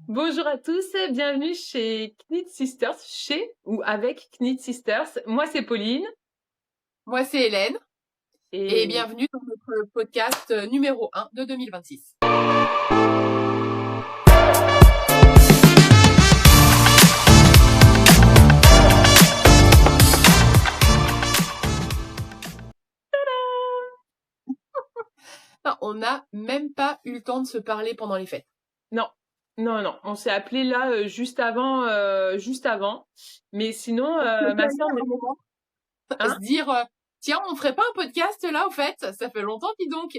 Bonjour à tous, bienvenue chez Knit Sisters, chez ou avec Knit Sisters. Moi, c'est Pauline Moi, c'est Hélène et et bienvenue dans notre podcast numéro 1 de 2026. Enfin, on n'a même pas eu le temps de se parler pendant les fêtes. non, non, on s'est appelé là juste avant. Mais sinon, On s'est ma calmé sœur, à un moment, se hein, dire tiens, on ferait pas un podcast là au fait? Ça fait longtemps, dis donc.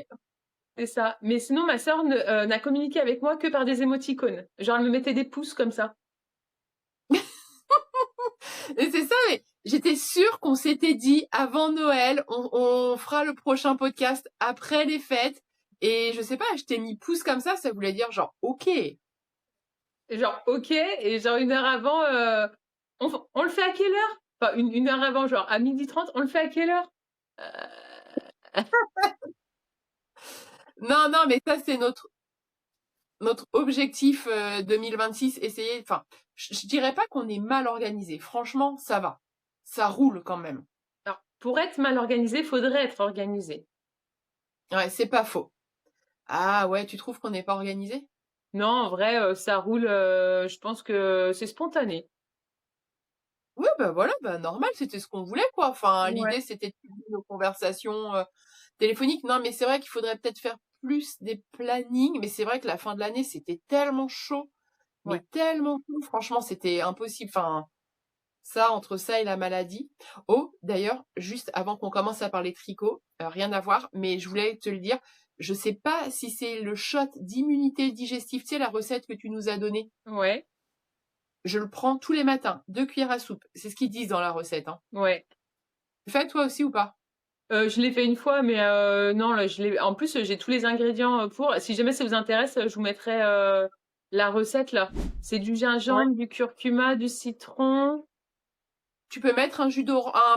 c'est ça. Mais sinon, ma sœur n'a communiqué avec moi que par des émoticônes. Genre, elle me mettait des pouces comme ça. Et c'est ça, mais j'étais sûre qu'on s'était dit avant Noël, on fera le prochain podcast après les fêtes. Et je sais pas, je t'ai mis pouce comme ça voulait dire genre ok. Et genre, ok, et genre une heure avant, on le fait à quelle heure? Enfin, une heure avant, genre à 12h30, on le fait à quelle heure? Euh, Non, non, mais ça c'est notre objectif 2026, essayer, enfin, je dirais pas qu'on est mal organisé. Franchement, ça va. Ça roule quand même. Alors, pour être mal organisé, faudrait être organisé. Ouais, c'est pas faux. Ah ouais, tu trouves qu'on n'est pas organisé? Non, en vrai, ça roule, je pense que c'est spontané. Oui, bah voilà, bah normal, c'était ce qu'on voulait, quoi. Enfin, Ouais. l'idée, c'était de suivre nos conversations téléphoniques. Non, mais c'est vrai qu'il faudrait peut-être faire plus des plannings. Mais c'est vrai que la fin de l'année, c'était tellement chaud. Mais Ouais. tellement chaud. Franchement, c'était impossible. Enfin, ça, entre ça et la maladie. Oh, d'ailleurs, juste avant qu'on commence à parler tricot, rien à voir, mais je voulais te le dire, je sais pas si c'est le shot d'immunité digestive, tu sais, la recette que tu nous as donnée. Ouais. Je le prends tous les matins, 2 cuillères à soupe. C'est ce qu'ils disent dans la recette, hein. Ouais. Fais toi aussi ou pas? Je l'ai fait une fois, mais non, là, en plus, j'ai tous les ingrédients pour. Si jamais ça vous intéresse, je vous mettrai la recette là. C'est du Ouais. gingembre, du curcuma, du citron. Tu peux mettre un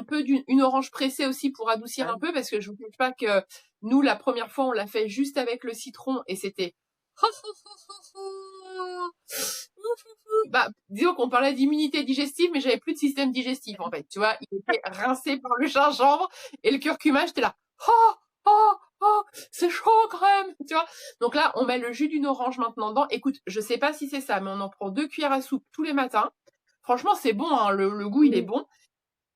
peu une orange pressée aussi pour adoucir Ah, un peu, parce que je vous cache pas que nous, la première fois, on l'a fait juste avec le citron et c'était bah, disons qu'on parlait d'immunité digestive, mais j'avais plus de système digestif, en fait. Tu vois, il était rincé par le gingembre et le curcuma, j'étais là. Oh, oh, oh, c'est chaud quand même, tu vois. Donc là, on met le jus d'une orange maintenant dedans. Écoute, je sais pas si c'est ça, mais on en prend 2 cuillères à soupe tous les matins. Franchement, c'est bon, hein, le goût, il est oui. bon.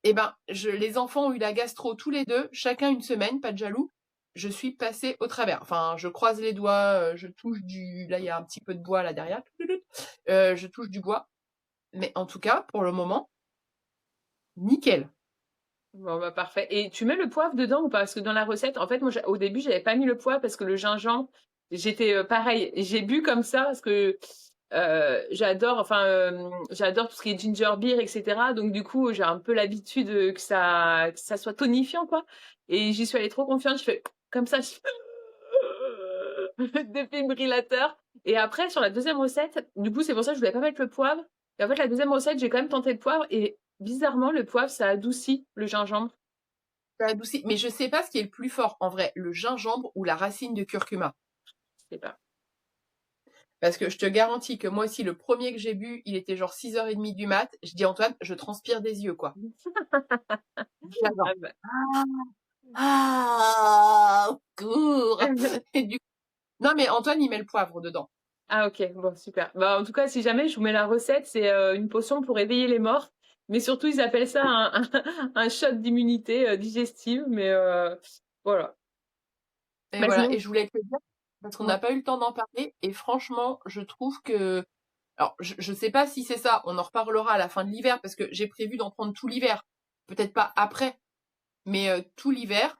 Eh ben, les enfants ont eu la gastro tous les deux, chacun une semaine, pas de jaloux. Je suis passée au travers. Enfin, je croise les doigts, je touche là, il y a un petit peu de bois là derrière. Je touche du bois. Mais en tout cas, pour le moment, nickel. Bon, bah, parfait. Et tu mets le poivre dedans ou pas? Parce que dans la recette, en fait, moi, au début, j'avais pas mis le poivre parce que le gingembre, j'étais pareil. J'ai bu comme ça parce que j'adore tout ce qui est ginger beer, etc. Donc, du coup, j'ai un peu l'habitude que ça soit tonifiant, quoi. Et j'y suis allée trop confiante. Je fais comme ça, défibrillateur. Et après, sur la deuxième recette, du coup, c'est pour ça que je voulais pas mettre le poivre. Et en fait, la deuxième recette, j'ai quand même tenté le poivre et bizarrement, le poivre, ça adoucit le gingembre. Ça adoucit. Mais je sais pas ce qui est le plus fort, en vrai, le gingembre ou la racine de curcuma. Je sais pas. Parce que je te garantis que moi aussi, le premier que j'ai bu, il était genre 6h30 du mat. Je dis, Antoine, je transpire des yeux, quoi. Ah J'adore. bah. Au secours. Et non, mais Antoine, il met le poivre dedans. Ah ok, bon super. Bah en tout cas, si jamais je vous mets la recette, c'est une potion pour éveiller les morts. Mais surtout, ils appellent ça un shot d'immunité digestive. Mais voilà. Et Bah voilà. Et sinon, je voulais te le dire, parce qu'on ouais. n'a pas eu le temps d'en parler. Et franchement, je trouve que, alors, je sais pas si c'est ça. On en reparlera à la fin de l'hiver, parce que j'ai prévu d'en prendre tout l'hiver. Peut-être pas après, mais tout l'hiver.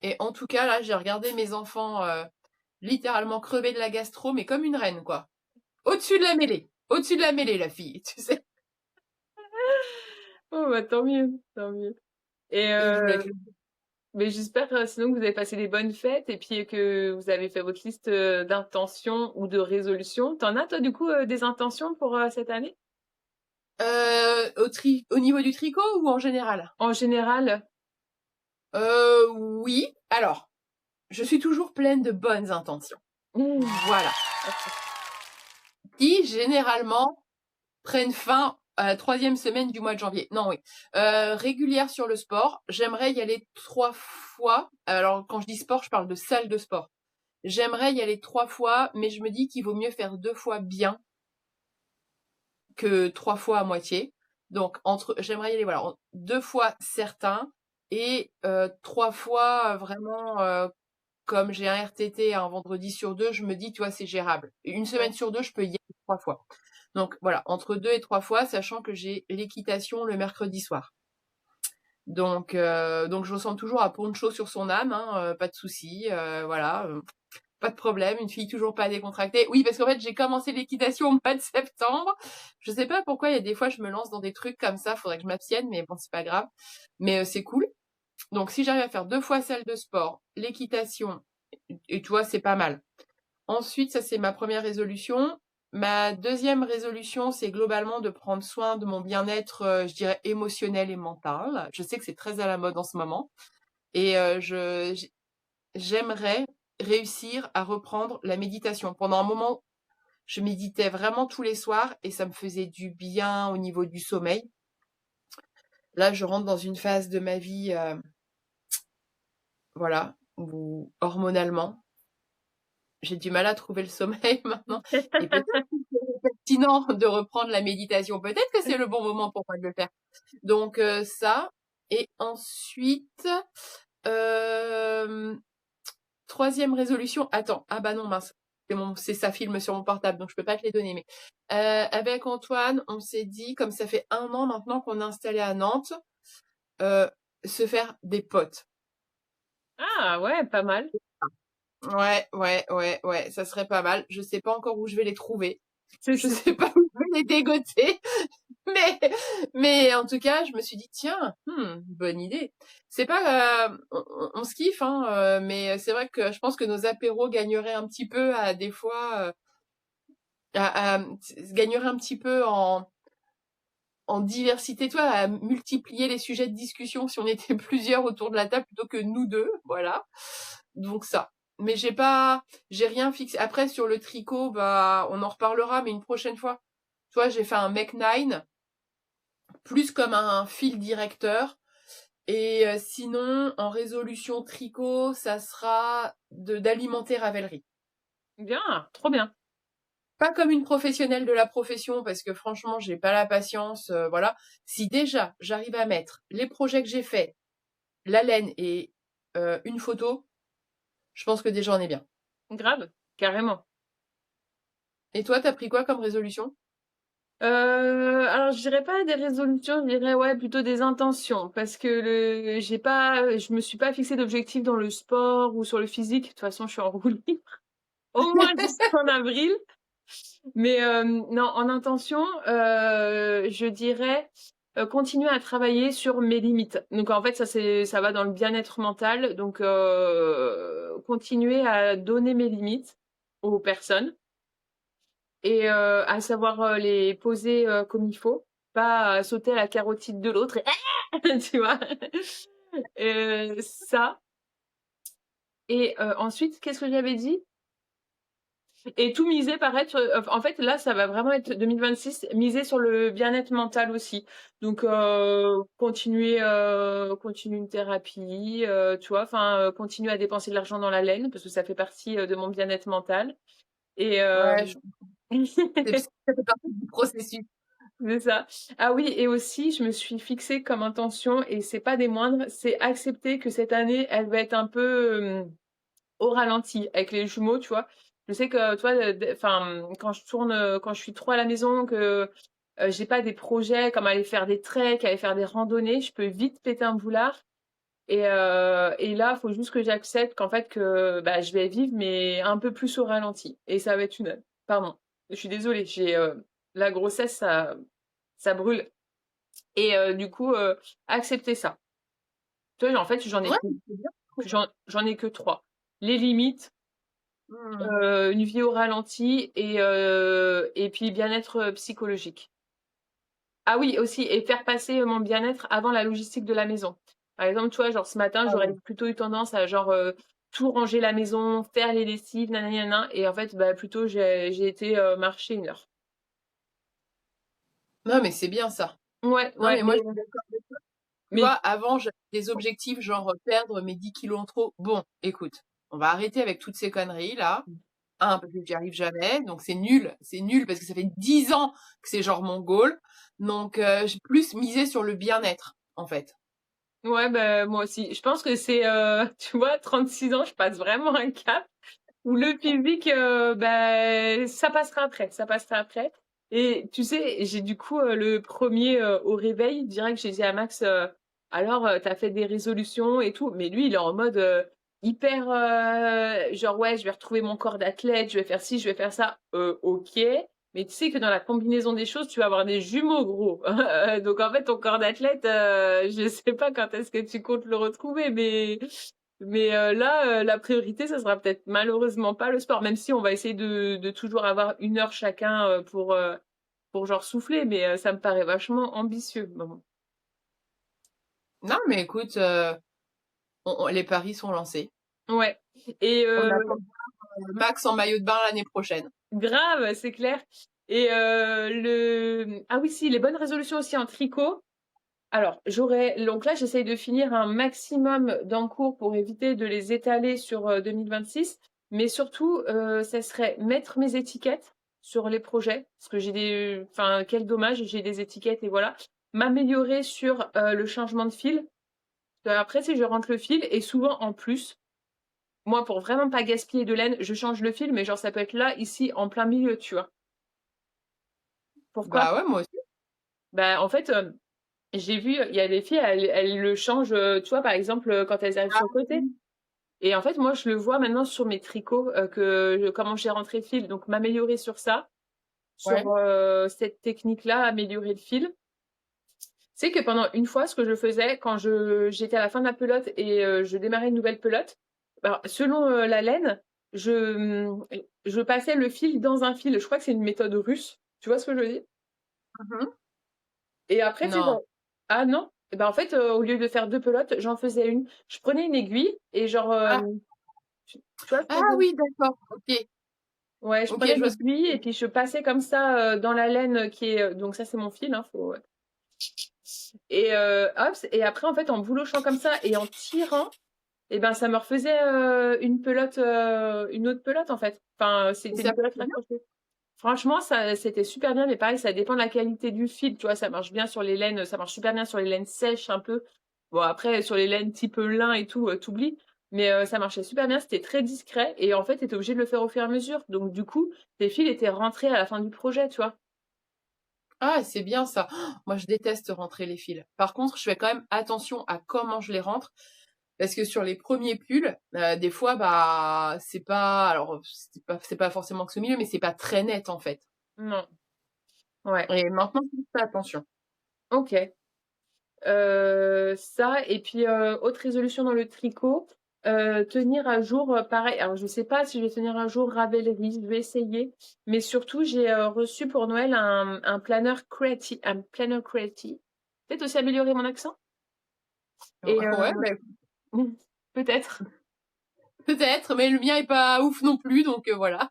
Et en tout cas, là, j'ai regardé mes enfants littéralement crever de la gastro, mais comme une reine, quoi. Au-dessus de la mêlée. Au-dessus de la mêlée, la fille, tu sais. Oh bah tant mieux, tant mieux. Et Et je voulais te le dire. mais j'espère sinon que vous avez passé des bonnes fêtes et puis que vous avez fait votre liste d'intentions ou de résolutions. T'en as toi du coup des intentions pour cette année? Au niveau du tricot ou en général? En général? Oui. Alors, je suis toujours pleine de bonnes intentions. Mmh. Voilà. qui généralement prennent fin à la 3e semaine du mois de janvier. Non, oui. Régulière sur le sport. J'aimerais y aller 3 fois. Alors, quand je dis sport, je parle de salle de sport. J'aimerais y aller 3 fois, mais je me dis qu'il vaut mieux faire 2 fois bien que 3 fois à moitié. Donc, j'aimerais y aller, voilà, 2 fois certain et 3 fois vraiment, comme j'ai un RTT un vendredi sur 2, je me dis, tu vois, c'est gérable. Une semaine sur 2, je peux y aller 3 fois. Donc voilà, entre 2 et 3 fois, sachant que j'ai l'équitation le mercredi soir. Donc je ressens toujours à poncho sur son âme, hein, pas de souci, voilà, pas de problème, une fille toujours pas décontractée. Oui, parce qu'en fait, j'ai commencé l'équitation au mois de septembre. Je sais pas pourquoi, il y a des fois, je me lance dans des trucs comme ça, faudrait que je m'abstienne, mais bon, c'est pas grave. Mais c'est cool. Donc si j'arrive à faire 2 fois salle de sport, l'équitation, et tu vois, c'est pas mal. Ensuite, ça c'est ma première résolution. Ma deuxième résolution, c'est globalement de prendre soin de mon bien-être, je dirais émotionnel et mental. Je sais que c'est très à la mode en ce moment. Et j'aimerais réussir à reprendre la méditation. Pendant un moment, je méditais vraiment tous les soirs et ça me faisait du bien au niveau du sommeil. Là, je rentre dans une phase de ma vie, voilà, où hormonalement, j'ai du mal à trouver le sommeil maintenant. Et peut-être que c'est pertinent de reprendre la méditation. Peut-être que c'est le bon moment pour moi de le faire. Donc ça. Et ensuite, euh, troisième résolution. Attends, ah bah non, mince. C'est ça filme sur mon portable, donc je peux pas te les donner. Mais avec Antoine, on s'est dit, comme ça fait 1 an maintenant qu'on est installé à Nantes, se faire des potes. Ah ouais, pas mal. Ouais, ouais, ouais, ouais, ça serait pas mal. Je sais pas encore où je vais les trouver. C'est Je ça. sais pas où je vais les dégoter. Mais, mais en tout cas, je me suis dit, tiens, bonne idée. C'est pas, on se kiffe, hein, mais c'est vrai que je pense que nos apéros gagneraient un petit peu à des fois, gagneraient un petit peu en diversité, toi, à multiplier les sujets de discussion si on était plusieurs autour de la table plutôt que nous deux, voilà. Donc ça. Mais j'ai rien fixé. Après, sur le tricot, bah, on en reparlera, mais une prochaine fois. Tu vois, j'ai fait un Mech 9, plus comme un fil directeur. Et sinon, en résolution tricot, ça sera d'alimenter Ravelry. Bien, trop bien. Pas comme une professionnelle de la profession, parce que franchement, j'ai pas la patience, voilà. Si déjà, j'arrive à mettre les projets que j'ai faits, la laine et une photo, je pense que déjà on est bien. Grave, carrément. Et toi, t'as pris quoi comme résolution? Alors je dirais pas des résolutions, je dirais ouais plutôt des intentions parce que je me suis pas fixé d'objectif dans le sport ou sur le physique. De toute façon, je suis en roue libre au moins jusqu'en avril. Mais non, en intention, je dirais continuer à travailler sur mes limites. Donc en fait, ça va dans le bien-être mental. Donc continuer à donner mes limites aux personnes et à savoir les poser comme il faut, pas sauter à la carotide de l'autre, et tu vois. Ça. Et ensuite, qu'est-ce que j'avais dit? Et tout miser, pareil. En fait, là, ça va vraiment être 2026, miser sur le bien-être mental aussi. Donc, continuer une thérapie, tu vois, enfin, continuer à dépenser de l'argent dans la laine, parce que ça fait partie de mon bien-être mental. Et Ouais, ça fait partie du processus. c'est ça. Ah oui, et aussi, je me suis fixée comme intention, et c'est pas des moindres, c'est accepter que cette année, elle va être un peu au ralenti avec les jumeaux, tu vois. Je sais que, toi, enfin, quand je suis trop à la maison, que j'ai pas des projets comme aller faire des treks, aller faire des randonnées, je peux vite péter un boulard. Et là, faut juste que j'accepte qu'en fait, que bah, je vais vivre, mais un peu plus au ralenti. Et ça va être une... Pardon, je suis désolée, la grossesse, ça brûle. Et du coup, accepter ça. Tu vois, en fait, Ouais, c'est bien. j'en ai que 3. Les limites, Hmm. une vie au ralenti et puis bien-être psychologique. Ah oui, aussi, et faire passer mon bien-être avant la logistique de la maison. Par exemple, tu vois, genre ce matin, Ah j'aurais oui. plutôt eu tendance à genre tout ranger la maison, faire les lessives, nanani, nanana. Et en fait, bah, plutôt, j'ai été marcher 1 heure. Non, mais c'est bien ça. Ouais, Non, ouais, mais moi, je suis d'accord avec toi. Tu vois, mais avant, j'avais des objectifs genre perdre mes 10 kilos en trop. Bon, écoute, on va arrêter avec toutes ces conneries là. Parce que j'y arrive jamais, donc c'est nul parce que ça fait 10 ans que c'est genre mon goal. Donc j'ai plus misé sur le bien-être, en fait. ouais, bah, moi aussi. Je pense que c'est, tu vois, 36 ans, je passe vraiment un cap où le physique, bah, ça passera après, ça passera après. Et tu sais, j'ai du coup, le premier au réveil, direct, j'ai dit à Max, alors, t'as fait des résolutions et tout. Mais lui, il est en mode hyper, genre, ouais, je vais retrouver mon corps d'athlète, je vais faire ci, je vais faire ça. Ok. Mais tu sais que dans la combinaison des choses, tu vas avoir des jumeaux, gros. Donc en fait, ton corps d'athlète, je sais pas quand est-ce que tu comptes le retrouver, mais là, la priorité, ça sera peut-être malheureusement pas le sport, même si on va essayer de toujours avoir 1 heure chacun pour genre souffler, mais ça me paraît vachement ambitieux. Bon. Non, mais écoute, les paris sont lancés. Ouais. Et On attend Max en maillot de bain l'année prochaine. grave, c'est clair. Et ah oui, si, les bonnes résolutions aussi en tricot. Alors, donc là, j'essaye de finir un maximum d'encours pour éviter de les étaler sur 2026. Mais surtout, ça serait mettre mes étiquettes sur les projets. Parce que enfin, quel dommage, j'ai des étiquettes et voilà. M'améliorer sur le changement de fil. Après, si je rentre le fil et souvent en plus, moi, pour vraiment pas gaspiller de laine, je change le fil, mais genre, ça peut être là, ici, en plein milieu, tu vois. Pourquoi? Bah ouais, moi aussi. Bah, en fait, j'ai vu, il y a des filles, elles le changent, tu vois, par exemple, quand elles arrivent Ah, sur le côté. Et en fait, moi, je le vois maintenant sur mes tricots, comment j'ai rentré le fil. Donc, m'améliorer sur ça, sur ouais. cette technique-là, améliorer le fil. C'est que pendant une fois, ce que je faisais quand j'étais à la fin de la pelote et je démarrais une nouvelle pelote, alors, selon la laine, je passais le fil dans un fil. Je crois que c'est une méthode russe. Tu vois ce que je veux dire? Mhm. Et après, tu sais, Non. genre, ah non, et ben en fait, au lieu de faire 2 pelotes, j'en faisais une. Je prenais une aiguille et genre, Ah, tu vois ce que ah je veux dire? oui, d'accord. Ok. Ouais, je Ok, prenais je vois ce que l'aiguille tu et veux dire. puis je passais comme ça dans la laine qui est. Donc ça, c'est mon fil, hein, et hop, et après, en fait, en boulochant comme ça et en tirant, et ben ça me refaisait une pelote, une autre pelote en fait. Enfin, Et c'était ça une pelote fait bien. raccrochée. Franchement, ça, c'était super bien, mais pareil, ça dépend de la qualité du fil, tu vois, ça marche bien sur les laines, ça marche super bien sur les laines sèches un peu. Bon, après, sur les laines type lin et tout, t'oublies. Mais ça marchait super bien, c'était très discret, et en fait, t'étais obligé de le faire au fur et à mesure. Donc, du coup, tes fils étaient rentrés à la fin du projet, tu vois. Ah, c'est bien ça. Moi, je déteste rentrer les fils. Par contre, je fais quand même attention à comment je les rentre. Parce que sur les premiers pulls, des fois, bah, c'est pas, alors, c'est pas forcément que ce milieu, mais c'est pas très net, en fait. Non. Ouais. Et maintenant, je fais attention. Ok. Ça, et puis autre résolution dans le tricot, tenir à jour, pareil. Alors je sais pas si je vais tenir un jour Ravelry, je vais essayer. Mais surtout, j'ai reçu pour Noël un planeur Creative, un planner Creative. Peut-être aussi améliorer mon accent. Et Ouais, bah, peut-être. peut-être, mais le mien est pas ouf non plus, donc voilà.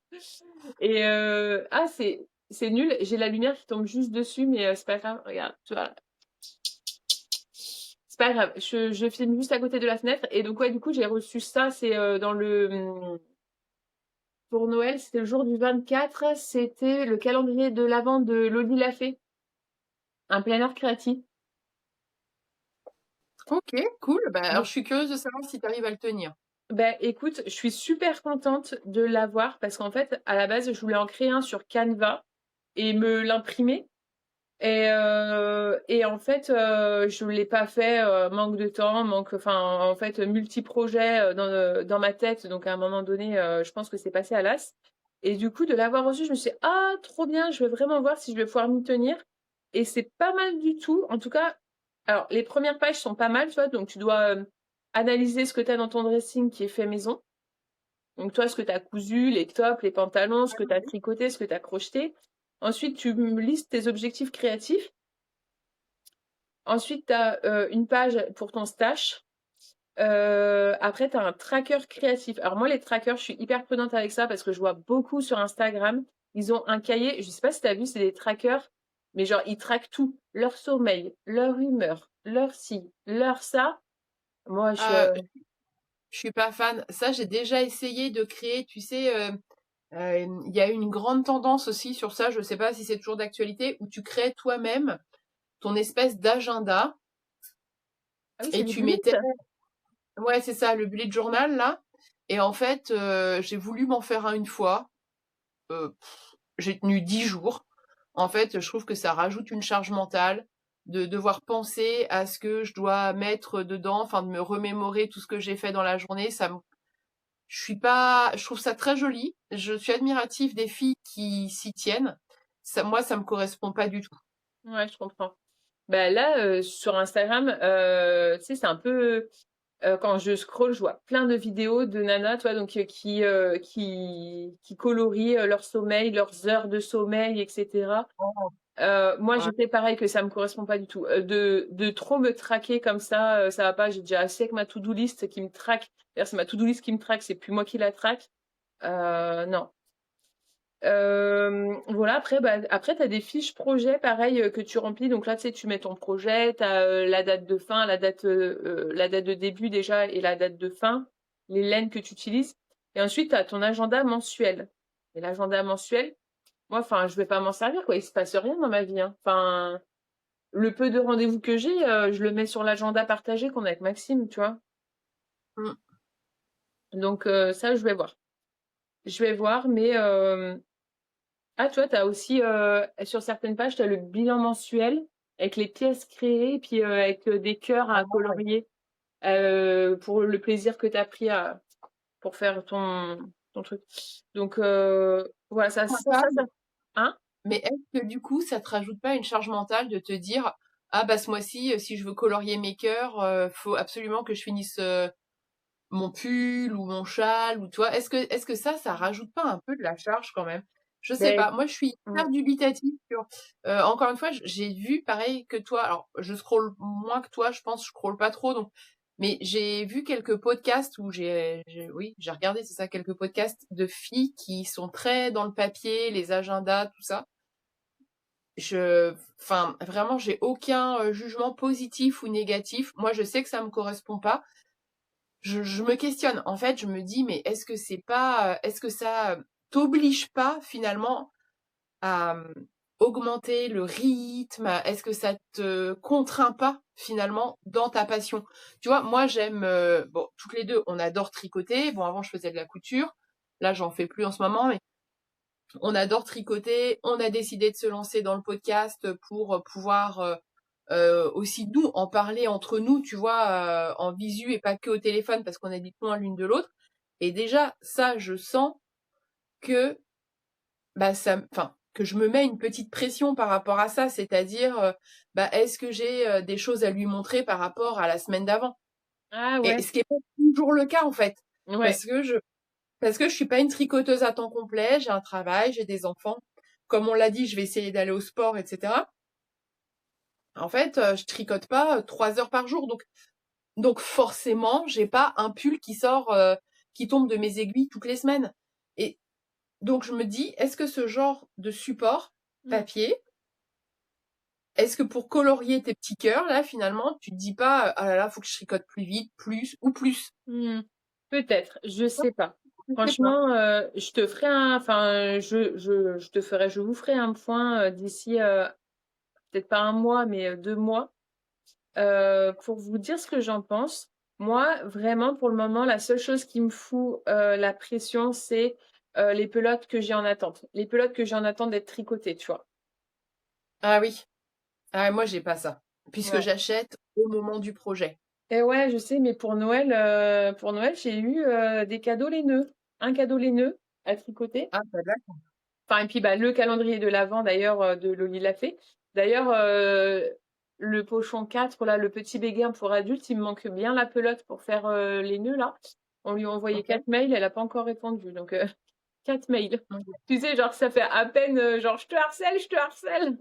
Et ah, c'est nul. J'ai la lumière qui tombe juste dessus, mais c'est pas grave. Regarde, tu vois. C'est pas grave, je filme juste à côté de la fenêtre. Et donc, ouais, du coup, j'ai reçu ça. C'est dans pour Noël, c'était le jour du 24. C'était le calendrier de l'Avent de Loli Lafay. Un planeur créatif. Ok, cool. Bah, alors, Donc, je suis curieuse de savoir si tu arrives à le tenir. ben, écoute, je suis super contente de l'avoir parce qu'en fait, à la base, je voulais en créer un sur Canva et me l'imprimer. Et en fait, je l'ai pas fait, manque de temps, enfin, en fait, multi-projets dans ma tête. Donc, à un moment donné, je pense que c'est passé à l'as. Et du coup, de l'avoir reçu, je me suis dit, ah, trop bien, je vais vraiment voir si je vais pouvoir m'y tenir. Et c'est pas mal du tout. En tout cas, alors, les premières pages sont pas mal, tu vois. Donc, tu dois analyser ce que tu as dans ton dressing qui est fait maison. Donc, toi, ce que tu as cousu, les tops, les pantalons, ce que tu as tricoté, ce que tu as crocheté. Ensuite, tu listes tes objectifs créatifs. Ensuite, tu as une page pour ton stash. Après, tu as un tracker créatif. Alors moi, les trackers, je suis hyper prudente avec ça parce que je vois beaucoup sur Instagram. Ils ont un cahier, je sais pas si tu as vu, c'est des trackers, mais genre, ils traquent tout. Leur sommeil, leur humeur, leur ci, leur ça. Moi, Ah, je suis pas fan. Ça, j'ai déjà essayé de créer, tu sais, il y a une grande tendance aussi sur ça, je sais pas si c'est toujours d'actualité, où tu crées toi-même ton espèce d'agenda Ah oui, c'est et des tu bullet. mettais, ouais, c'est ça, le bullet journal là. Et en fait, j'ai voulu m'en faire un une fois. J'ai tenu 10 jours. En fait, je trouve que ça rajoute une charge mentale de devoir penser à ce que je dois mettre dedans, enfin de me remémorer tout ce que j'ai fait dans la journée. Je suis pas, je trouve ça très joli. Je suis admirative des filles qui s'y tiennent. Ça, moi, ça me correspond pas du tout. Ouais, je comprends. Bah là, sur Instagram, tu sais, c'est un peu quand je scrolle, je vois plein de vidéos de nanas, tu vois, donc qui colorient leur sommeil, leurs heures de sommeil, etc. Moi, je Ouais. fais pareil que ça me correspond pas du tout. De trop me traquer comme ça va pas. J'ai déjà assez avec ma to-do list qui me traque. D'ailleurs, c'est ma to-do list qui me traque, c'est plus moi qui la traque. Non. Voilà, après, tu as des fiches projets, pareil, que tu remplis. Donc là, tu sais, tu mets ton projet, tu as la date de fin, la date de début déjà et la date de fin, les laines que tu utilises. Et ensuite, tu as ton agenda mensuel. Et l'agenda mensuel, moi, enfin, je vais pas m'en servir, quoi. Il se passe rien dans ma vie, hein. Enfin, le peu de rendez-vous que j'ai, je le mets sur l'agenda partagé qu'on a avec Maxime, tu vois. Mm. Donc ça, je vais voir. Je vais voir, mais ah, tu vois, t'as aussi sur certaines pages, t'as le bilan mensuel avec les pièces créées, puis avec des cœurs à colorier pour le plaisir que t'as pris pour faire ton truc. Donc voilà, Sympa, ça. Hein? mais est-ce que du coup, ça te rajoute pas une charge mentale de te dire, ah bah ce mois-ci, si je veux colorier mes cœurs, faut absolument que je finisse mon pull ou mon châle ou toi, est-ce que ça rajoute pas un peu de la charge quand même? Je sais Ben, pas. Moi, je suis mm, hyper dubitative sur. Encore une fois, j'ai vu pareil que toi. Alors, je scrolle moins que toi, je pense. Je scrolle pas trop, donc. Mais j'ai vu quelques podcasts où oui, j'ai regardé, c'est ça, quelques podcasts de filles qui sont très dans le papier, les agendas, tout ça. Enfin, vraiment, j'ai aucun jugement positif ou négatif. Moi, je sais que ça me correspond pas. Je me questionne. En fait, je me dis, mais est-ce que ça t'oblige pas finalement à augmenter le rythme? Est-ce que ça te contraint pas finalement dans ta passion? Tu vois, moi j'aime, bon, toutes les deux, on adore tricoter. Bon, avant je faisais de la couture. Là, j'en fais plus en ce moment, mais on adore tricoter. On a décidé de se lancer dans le podcast pour pouvoir aussi nous en parler entre nous, tu vois, en visu et pas que au téléphone parce qu'on habite loin l'une de l'autre. Et déjà, ça, je sens que bah enfin que je me mets une petite pression par rapport à ça, c'est-à-dire bah est-ce que j'ai des choses à lui montrer par rapport à la semaine d'avant? ah Et ouais, ce qui est pas toujours le cas en fait, ouais. parce que je suis pas une tricoteuse à temps complet, j'ai un travail, j'ai des enfants. Comme on l'a dit, je vais essayer d'aller au sport, etc. En fait, je tricote pas 3 heures par jour, donc forcément, j'ai pas un pull qui sort, qui tombe de mes aiguilles toutes les semaines. Et donc je me dis, est-ce que ce genre de support Mm, papier, est-ce que pour colorier tes petits cœurs là, finalement, tu te dis pas, ah là là, faut que je tricote plus vite, plus ou plus? mm. Peut-être, je sais pas. Je sais pas. Franchement, je te ferai enfin, je vous ferai un point d'ici peut-être pas un mois, mais 2 mois, pour vous dire ce que j'en pense. Moi, vraiment, pour le moment, la seule chose qui me fout la pression, c'est les pelotes que j'ai en attente. Les pelotes que j'ai en attente d'être tricotées, tu vois. Ah oui. Ah moi j'ai pas ça, puisque Ouais. j'achète au moment du projet. Et ouais, je sais, mais pour Noël, j'ai eu des cadeaux laineux. Un cadeau laineux à tricoter. Ah bah là. Enfin, et puis bah, le calendrier de l'Avent, d'ailleurs, de Loli l'a fait. D'ailleurs, le pochon 4 là, le petit béguin pour adultes, il me manque bien la pelote pour faire les nœuds, là. On lui a envoyé Ok. 4 mails, elle a pas encore répondu. Donc, 4 mails. Ok. Tu sais, genre, ça fait à peine, genre, je te harcèle, je te harcèle.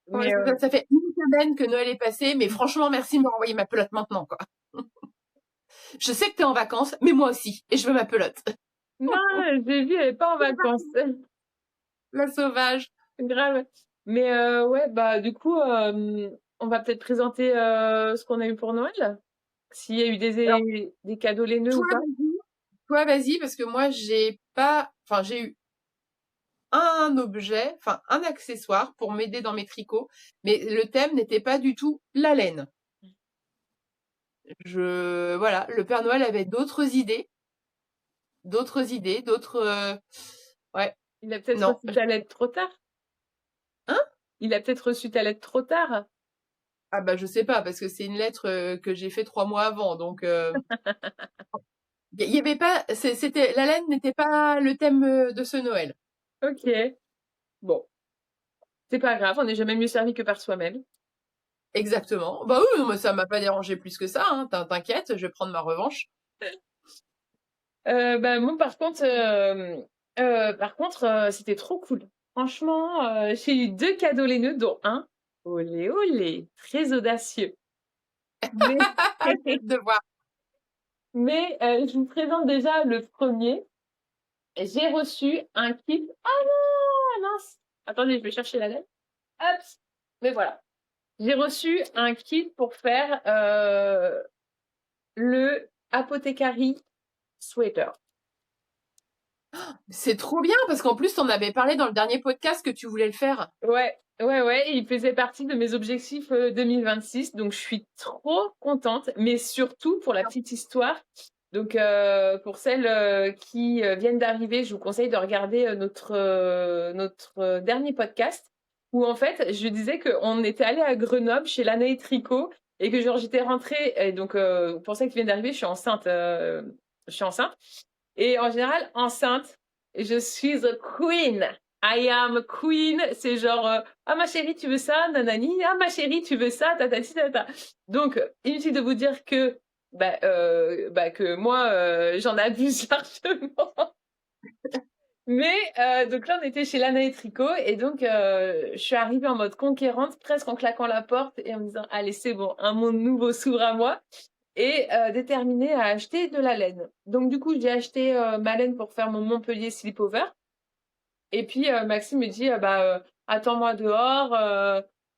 Ouais, Mais ça fait une semaine que Noël est passé, mais franchement merci de me renvoyer ma pelote maintenant quoi. Je sais que t'es en vacances, mais moi aussi, et je veux ma pelote. Non, j'ai vu, elle est pas en vacances. La sauvage. Grave. Mais ouais, bah du coup, on va peut-être présenter ce qu'on a eu pour Noël. S'il y a eu Alors, des cadeaux laineux toi, ou pas. vas-y. Toi, vas-y, parce que moi, j'ai pas, enfin, j'ai eu un objet, enfin, un accessoire pour m'aider dans mes tricots, mais le thème n'était pas du tout la laine. Voilà, le Père Noël avait d'autres, ouais, Il a peut-être non. reçu ta lettre trop tard. Hein? Il a peut-être reçu ta lettre trop tard. Ah bah je sais pas parce que c'est une lettre que j'ai fait 3 mois avant, donc il y avait pas, c'était la laine n'était pas le thème de ce Noël. Ok. Bon, c'est pas grave, on n'est jamais mieux servi que par soi-même. Exactement. Bah oui, non, mais ça m'a pas dérangé plus que ça. Hein. T'inquiète, je vais prendre ma revanche. Bah moi par contre, c'était trop cool. Franchement, j'ai eu 2 cadeaux laineux, dont un, olé olé, très audacieux. Mais, J'ai hâte de voir. mais je vous présente déjà le premier. J'ai reçu un kit. Ah non, mince. Attendez, je vais chercher la lettre. Hop. Mais voilà. J'ai reçu un kit pour faire le Apothecary Sweater. C'est trop bien parce qu'en plus t'en avais parlé dans le dernier podcast que tu voulais le faire. Ouais, ouais, ouais, il faisait partie de mes objectifs 2026, donc je suis trop contente, mais surtout pour la petite histoire. Donc pour celles qui viennent d'arriver, je vous conseille de regarder notre dernier podcast où en fait je disais qu'on était allé à Grenoble chez Lanaï Tricot et que genre j'étais rentrée et donc pour celles qui viennent d'arriver, je suis enceinte et en général enceinte, je suis a queen. I am a queen, c'est genre ah ma chérie tu veux ça nanani, ah ma chérie tu veux ça tatati tata. Donc inutile de vous dire que que moi j'en abuse largement. Mais donc là on était chez Lana et Tricot et donc je suis arrivée en mode conquérante presque en claquant la porte et en me disant allez c'est bon un monde nouveau s'ouvre à moi et déterminée à acheter de la laine. Donc du coup j'ai acheté ma laine pour faire mon Montpellier Slipover. Et puis Maxime me dit attends-moi dehors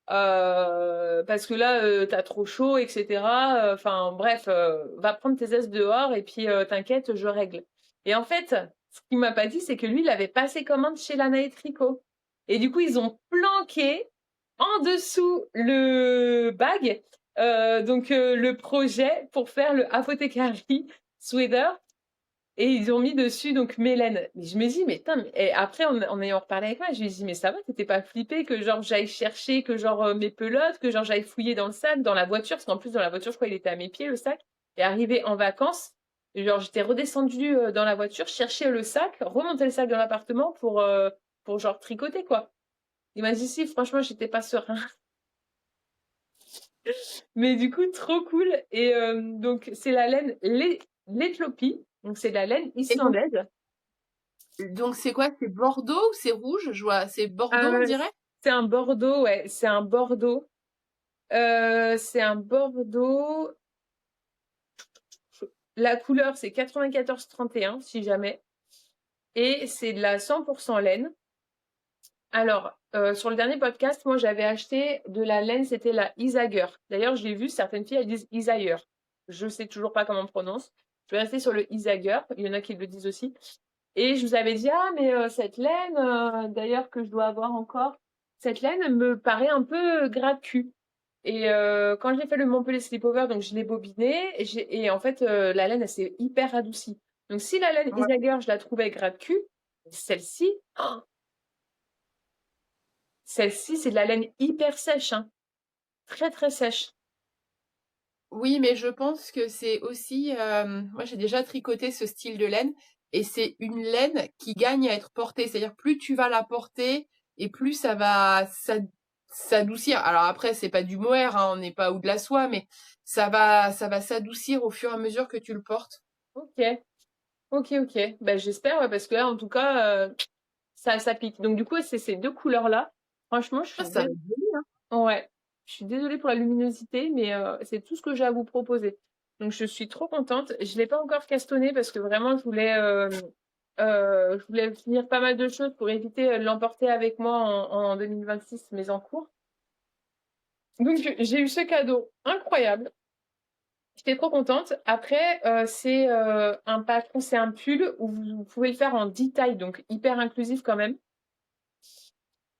parce que là t'as trop chaud etc. Enfin bref va prendre tes aises dehors et puis t'inquiète je règle. Et en fait ce qu'il m'a pas dit c'est que lui il avait passé commande chez Lana et Tricot et du coup ils ont planqué en dessous le bag donc le projet pour faire le Apothecary Sweater et ils ont mis dessus donc Mélène. Mais je me dis, mais putain, et après en ayant reparlé avec moi, je lui ai dit, mais ça va, t'étais pas flippé que genre j'aille chercher que genre mes pelotes, que genre j'aille fouiller dans le sac, dans la voiture, parce qu'en plus dans la voiture, je crois il était à mes pieds le sac. Et arrivé en vacances, genre j'étais redescendue dans la voiture, chercher le sac, remonter le sac dans l'appartement pour genre tricoter quoi. Il m'a dit si, franchement, j'étais pas serein. Mais du coup, trop cool. Et donc c'est la laine l'Éthiopie, donc c'est de la laine Et islandaise. donc c'est quoi? C'est Bordeaux ou c'est rouge? Je vois, c'est Bordeaux on Euh, dirait. c'est un Bordeaux, ouais, c'est un Bordeaux. C'est un Bordeaux. La couleur, c'est 94-31, si jamais. Et c'est de la 100% laine. Alors, sur le dernier podcast, moi, j'avais acheté de la laine, c'était la Isager. D'ailleurs, j'ai vu, certaines filles, elles disent Isager. Je sais toujours pas comment on prononce. Je vais rester sur le Isager. Il y en a qui le disent aussi. Et je vous avais dit, ah, mais cette laine, d'ailleurs, que je dois avoir encore, cette laine me paraît un peu gras de cul. Et quand j'ai fait le Montpellier Slipover, donc je l'ai bobiné, et en fait, la laine, elle s'est hyper radoucie. Donc si la laine Ouais. Isager, je la trouvais gras de cul, celle-ci, oh, celle-ci, c'est de la laine hyper sèche, hein. Très, très sèche. Oui, mais je pense que c'est aussi, moi j'ai déjà tricoté ce style de laine et c'est une laine qui gagne à être portée. C'est-à-dire plus tu vas la porter et plus ça va s'adoucir. Alors après, c'est pas du mohair, hein, on n'est pas ou de la soie, mais ça va s'adoucir au fur et à mesure que tu le portes. Ok, ok, ok. Ben, j'espère, ouais, parce que là, en tout cas, ça pique. Donc du coup, c'est ces deux couleurs-là. Franchement, Ah, ça va être joli, hein. ouais. Je suis désolée pour la luminosité, mais c'est tout ce que j'ai à vous proposer. Donc je suis trop contente. Je l'ai pas encore cassonné parce que vraiment je voulais finir pas mal de choses pour éviter de l'emporter avec moi en 2026, mais en cours. Donc j'ai eu ce cadeau incroyable. J'étais trop contente. Après, c'est un patron, c'est un pull où vous pouvez le faire en 10 tailles, donc hyper inclusif quand même.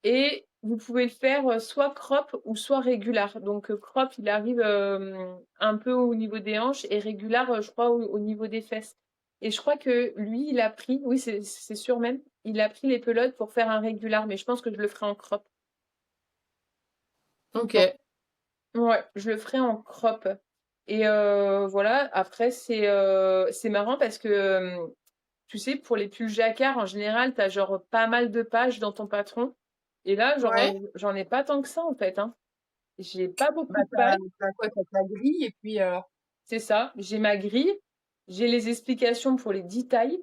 Et vous pouvez le faire soit crop ou soit régular. Donc crop, il arrive un peu au niveau des hanches et régular, je crois, au niveau des fesses. Et je crois que lui, il a pris, oui, c'est sûr même, il a pris les pelotes pour faire un régular, mais je pense que je le ferai en crop. Ok. Donc, ouais, je le ferai en crop. Et voilà, après, c'est marrant parce que, tu sais, pour les pulls jacquard, en général, t'as genre pas mal de pages dans ton patron. Et là, genre, Ouais. j'en ai pas tant que ça, en fait, hein. J'ai pas Bah, beaucoup de pages, t'as quoi? T'as ta grille et puis, c'est ça. J'ai ma grille, j'ai les explications pour les 10 tailles.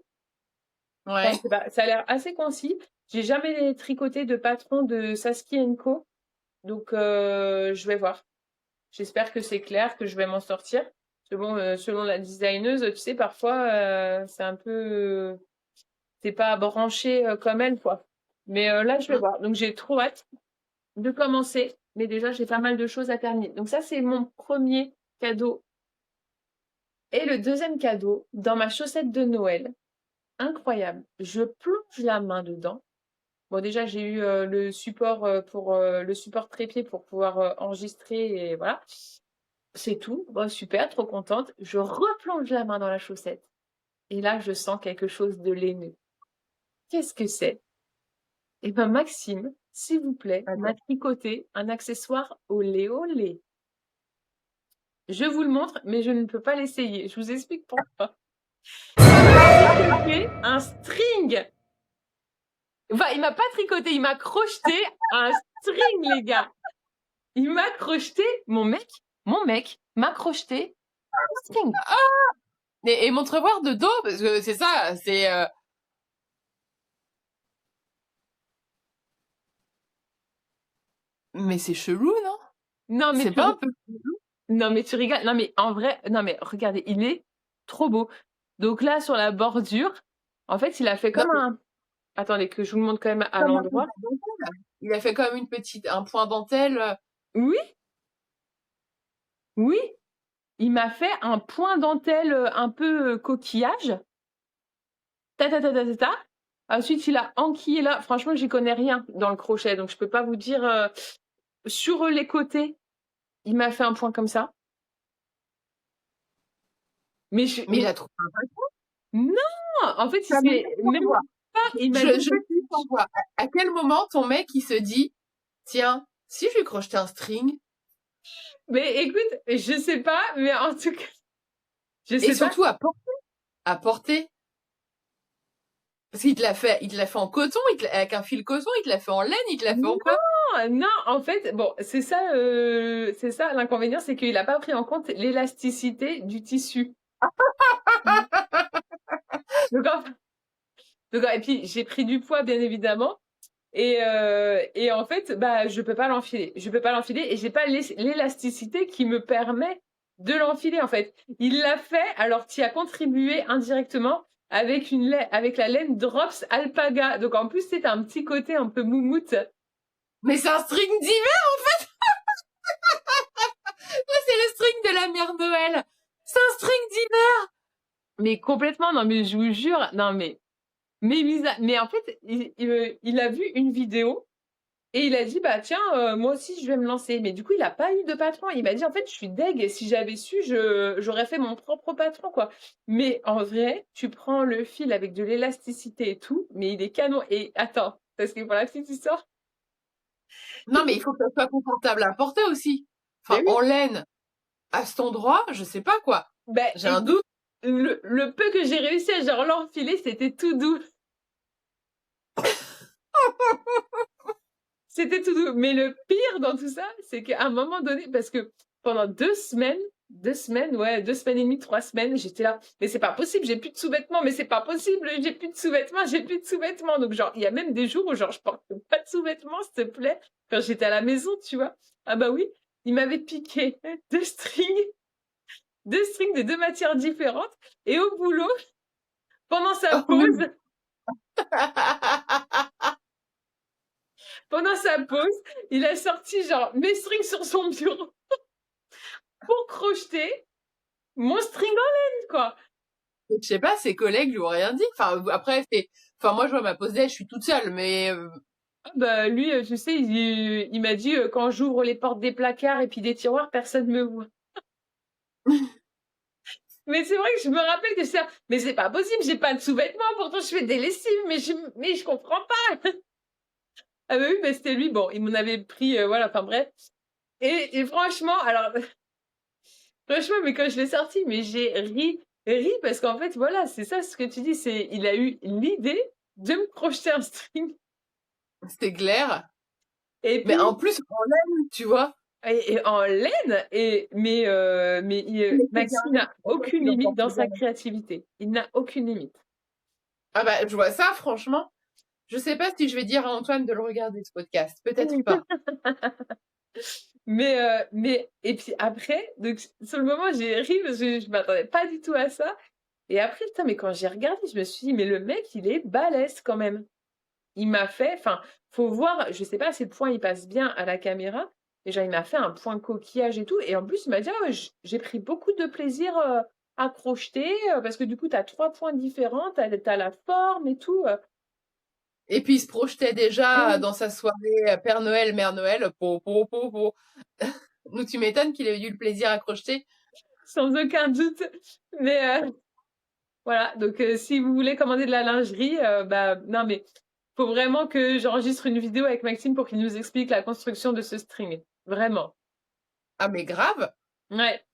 Enfin, ouais. je sais pas, ça a l'air assez concis. J'ai jamais tricoté de patron de Saskia Co. Donc, je vais voir. J'espère que c'est clair, que je vais m'en sortir. Parce que bon, selon la designeuse, tu sais, parfois, c'est un peu, c'est pas branché comme elle, quoi. Mais là, je vais Mm. voir. Donc, j'ai trop hâte de commencer. Mais déjà, j'ai pas mal de choses à terminer. Donc, ça, c'est mon premier cadeau. Et le deuxième cadeau, dans ma chaussette de Noël, incroyable. Je plonge la main dedans. Bon, déjà, j'ai eu le support pour le support trépied pour pouvoir enregistrer et voilà. C'est tout. Bon, super, trop contente. Je replonge la main dans la chaussette. Et là, je sens quelque chose de laineux. Qu'est-ce que c'est? Eh ben, Maxime, s'il vous plaît, m'a Attends. tricoté un accessoire olé olé. Je vous le montre, mais je ne peux pas l'essayer. Je vous explique pourquoi. Il m'a tricoté un string. Enfin, il m'a pas tricoté, il m'a crocheté un string, les gars. Il m'a crocheté, mon mec m'a crocheté un string. Et montre voir de dos, parce que c'est ça, c'est, mais c'est chelou, non? Non, mais C'est tu, pas un peu, non, mais tu rigoles. Non, mais en vrai, non, mais regardez, il est trop beau. Donc là, sur la bordure, en fait, il a fait non, comme mais un, attendez, que je vous le montre quand même à comme un peu de l'endroit. la dentelle. Il a fait comme un point dentelle. Oui, oui, il m'a fait un point dentelle un peu coquillage. Ta ta ta ta ta ta. Ensuite, il a enquillé là. Franchement, j'y connais rien dans le crochet, donc je peux pas vous dire. Sur les côtés, il m'a fait un point comme ça. Mais il a trouvé un patron. Non, en fait, il Ça me s'est fait même savoir. pas. Il m'a Je dit. suis sans voix. À quel moment ton mec, il se dit, tiens, si je lui crochetais un string, Mais écoute, je sais pas, mais en tout cas, je et sais pas. surtout à porter, parce il te l'a fait en coton, avec un fil coton, il te l'a fait en laine, il te l'a fait en quoi? Non, en fait, bon, c'est ça l'inconvénient, c'est qu'il a pas pris en compte l'élasticité du tissu. Donc, et puis j'ai pris du poids, bien évidemment. Et en fait, bah, je peux pas l'enfiler. Je peux pas l'enfiler et j'ai pas l'élasticité qui me permet de l'enfiler, en fait. Il l'a fait, alors tu as contribué indirectement avec avec la laine Drops Alpaga. Donc, en plus, c'est un petit côté un peu moumoute. Mais c'est un string d'hiver, c'est le string de la mère Noël. C'est un string d'hiver. Mais complètement, non, mais je vous jure, non, mais en fait, il a vu une vidéo et il a dit, bah tiens, moi aussi je vais me lancer. Mais du coup, il a pas eu de patron. Il m'a dit, en fait, je suis deg et si j'avais su, j'aurais fait mon propre patron, quoi. Mais en vrai, tu prends le fil avec de l'élasticité et tout, mais il est canon. Et attends, parce que pour la petite histoire, Non, mais il faut que ça soit confortable à porter aussi. ben Enfin, oui, en laine, à cet endroit, je sais pas quoi. ben J'ai un écoute, doute. le peu que j'ai réussi à genre l'enfiler, c'était tout doux. C'était tout doux. Mais le pire dans tout ça, c'est qu'à un moment donné, parce que pendant 2 semaines, ouais, 2 semaines et demie, 3 semaines, j'étais là. Mais c'est pas possible, j'ai plus de sous-vêtements, mais c'est pas possible, j'ai plus de sous-vêtements, j'ai plus de sous-vêtements. Donc, genre, il y a même des jours où, genre, je porte pas de sous-vêtements, s'il te plaît, quand j'étais à la maison, tu vois. Ah bah oui, il m'avait piqué 2 strings 2 strings de 2 matières différentes et au boulot, pendant sa Oh non. pause pendant sa pause, il a sorti genre mes strings sur son bureau pour crocheter mon string en laine, quoi. Je sais pas, ses collègues lui ont rien dit. Enfin, après, enfin, moi, je vois ma pause déj, je suis toute seule, mais Ah bah lui, tu sais, il m'a dit quand j'ouvre les portes des placards et puis des tiroirs, personne me voit. Mais c'est vrai que je me rappelle que c'est ça. Mais c'est pas possible, j'ai pas de sous-vêtements, pourtant je fais des lessives, mais je comprends pas. Ah bah oui, bah c'était lui. Bon, il m'en avait pris, voilà, enfin bref. Et franchement, alors franchement, mais quand je l'ai sorti, mais j'ai ri parce qu'en fait, voilà, c'est ça ce que tu dis, c'est il a eu l'idée de me crocheter un string. c'était clair. Et Mais puis en plus, on l'aime, tu vois. et en laine Mais c'est Maxime dernier, n'a pourquoi aucune tu l'en limite portes dans sa jamais? créativité. Il n'a aucune limite. Ah bah, je vois ça, franchement. Je sais pas si je vais dire à Antoine de le regarder, ce podcast. Peut-être pas. Mais et puis après, donc sur le moment, j'ai ri parce que je m'attendais pas du tout à ça. Et après, putain, mais quand j'ai regardé, je me suis dit, mais le mec, il est balèze quand même. Il m'a fait, enfin, faut voir, je sais pas si le point il passe bien à la caméra, mais genre il m'a fait un point coquillage et tout, et en plus il m'a dit, ah, j'ai pris beaucoup de plaisir à crocheter, parce que du coup t'as 3 points différents, t'as la forme et tout. Et puis, il se projetait déjà Et dans sa soirée Père Noël, Mère Noël. Po. Donc, tu m'étonnes qu'il ait eu le plaisir à crocheter. sans aucun doute. Mais voilà, donc si vous voulez commander de la lingerie, bah non mais faut vraiment que j'enregistre une vidéo avec Maxime pour qu'il nous explique la construction de ce string. Vraiment. Ah, mais grave. Ouais.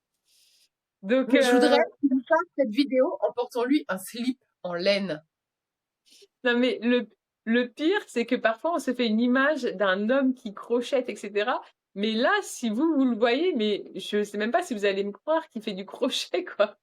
Donc, Mais je voudrais qu'il fasse cette vidéo en portant lui un slip en laine. non, mais le pire, c'est que parfois on se fait une image d'un homme qui crochette, etc. Mais là, si vous le voyez, mais je sais même pas si vous allez me croire qu'il fait du crochet, quoi.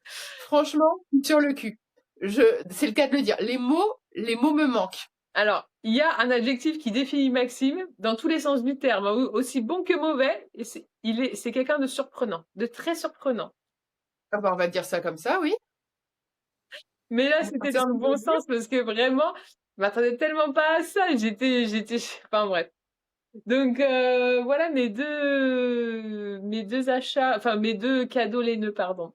Franchement, sur le cul. C'est le cas de le dire. Les mots me manquent. Alors, il y a un adjectif qui définit Maxime dans tous les sens du terme, hein, aussi bon que mauvais, et c'est quelqu'un de surprenant, de très surprenant. Ah bah, on va dire ça comme ça, oui. Mais là, Bah, c'était c'est dans ce le que je bon veux dire. sens parce que vraiment, je m'attendais tellement pas à ça. Enfin bref. Donc voilà mes deux achats, enfin mes deux cadeaux laineux, pardon.